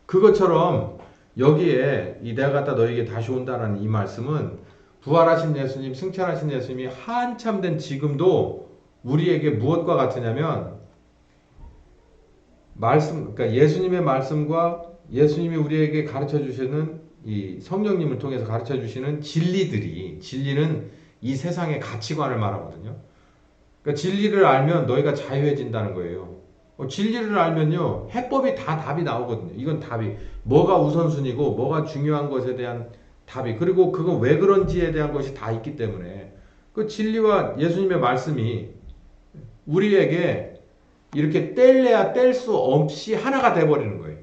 그것처럼 여기에 내가 갖다 너에게 다시 온다는 이 말씀은 부활하신 예수님, 승천하신 예수님이 한참 된 지금도 우리에게 무엇과 같으냐면 그러니까 예수님의 말씀과 예수님이 우리에게 가르쳐 주시는 이 성령님을 통해서 가르쳐 주시는 진리는 이 세상의 가치관을 말하거든요. 그러니까 진리를 알면 너희가 자유해진다는 거예요. 진리를 알면요, 해법이 다 답이 나오거든요. 이건 답이 뭐가 우선순위고 뭐가 중요한 것에 대한 답이, 그리고 그건 왜 그런지에 대한 것이 다 있기 때문에 그 진리와 예수님의 말씀이 우리에게 이렇게 뗄래야 뗄 수 없이 하나가 돼버리는 거예요.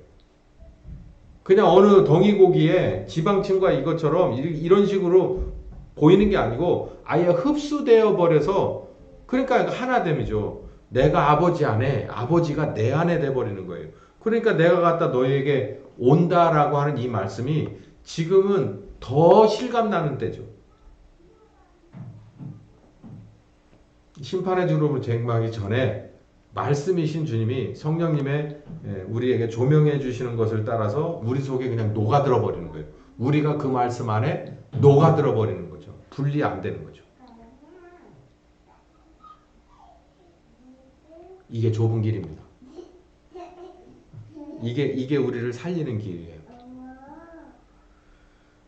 그냥 어느 덩이고기에 지방층과 이것처럼 이런 식으로 보이는 게 아니고 아예 흡수되어 버려서, 그러니까 하나됨이죠. 내가 아버지 안에, 아버지가 내 안에 돼버리는 거예요. 그러니까 내가 갖다 너희에게 온다라고 하는 이 말씀이 지금은 더 실감나는 때죠. 심판의 주름을 쟁망하기 전에 말씀이신 주님이 성령님의 우리에게 조명해 주시는 것을 따라서 우리 속에 그냥 녹아들어 버리는 거예요. 우리가 그 말씀 안에 녹아들어 버리는 거죠. 분리 안 되는 거죠. 이게 좁은 길입니다. 이게 우리를 살리는 길이에요.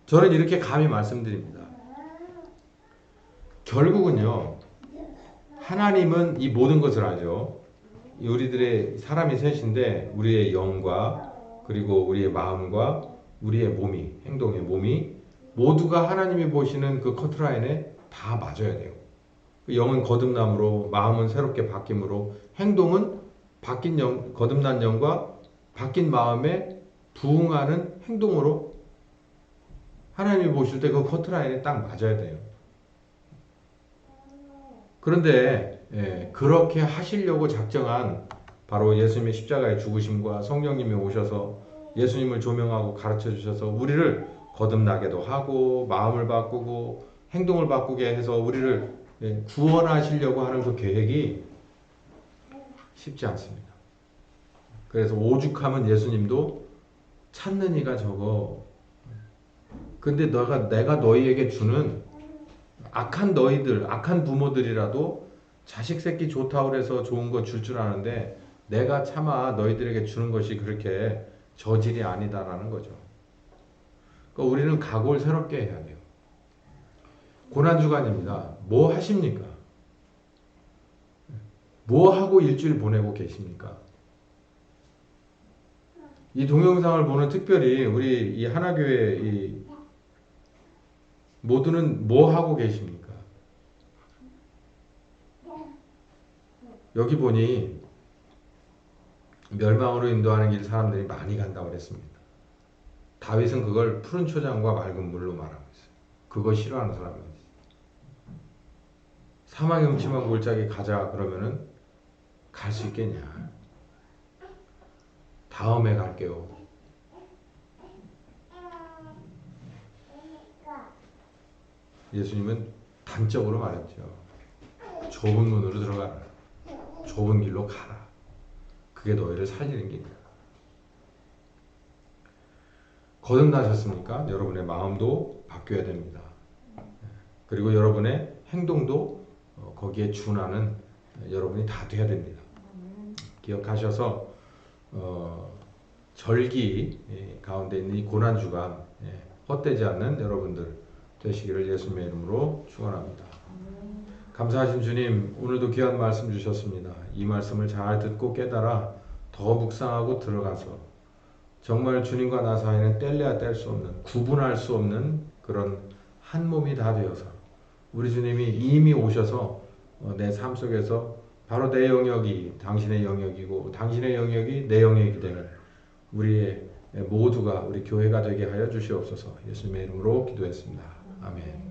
저는 이렇게 감히 말씀드립니다. 결국은요, 하나님은 이 모든 것을 알죠. 우리들의 사람이 셋인데 우리의 영과 그리고 우리의 마음과 우리의 몸이, 행동의 몸이 모두가 하나님이 보시는 그 커트라인에 다 맞아야 돼요. 영은 거듭남으로, 마음은 새롭게 바뀜으로, 행동은 거듭난 영과 바뀐 마음에 부응하는 행동으로 하나님이 보실 때 그 커트라인에 딱 맞아야 돼요. 그런데 그렇게 하시려고 작정한 바로 예수님의 십자가의 죽으심과 성령님이 오셔서 예수님을 조명하고 가르쳐 주셔서 우리를 거듭나게도 하고 마음을 바꾸고 행동을 바꾸게 해서 우리를 구원하시려고 하는 그 계획이 쉽지 않습니다. 그래서 오죽하면 예수님도 찾는 이가 적어. 근데 내가 너희에게 주는 악한 너희들, 악한 부모들이라도 자식 새끼 좋다고 그래서 좋은 거 줄 아는데 내가 차마 너희들에게 주는 것이 그렇게 저질이 아니다라는 거죠. 그러니까 우리는 각오를 새롭게 해야 돼요. 고난주간입니다. 뭐 하십니까? 뭐 하고 일주일 보내고 계십니까? 이 동영상을 보는 특별히 우리 이 하나교회 이 모두는 뭐 하고 계십니까? 여기 보니 멸망으로 인도하는 길 사람들이 많이 간다고 그랬습니다. 다윗은 그걸 푸른 초장과 맑은 물로 말하고 있어요. 그거 싫어하는 사람이 어디 있어요? 사막의 음침한 골짜기 가자 그러면은 갈 수 있겠냐? 다음에 갈게요. 예수님은 단적으로 말했죠. 좁은 문으로 들어가라. 좁은 길로 가라. 그게 너희를 살리는 길이다. 거듭나셨습니까? 여러분의 마음도 바뀌어야 됩니다. 그리고 여러분의 행동도 거기에 준하는 여러분이 다 돼야 됩니다. 기억하셔서 절기 가운데 있는 이 고난주간 헛되지 않는 여러분들 되시기를 예수님의 이름으로 축원합니다. 감사하신 주님, 오늘도 귀한 말씀 주셨습니다. 이 말씀을 잘 듣고 깨달아 더 묵상하고 들어가서 정말 주님과 나 사이는 뗄래야 뗄 수 없는, 구분할 수 없는 그런 한 몸이 다 되어서 우리 주님이 이미 오셔서 내 삶 속에서 바로 내 영역이 당신의 영역이고 당신의 영역이 내 영역이 되는 우리의 모두가 우리 교회가 되게 하여 주시옵소서. 예수님의 이름으로 기도했습니다. 아멘.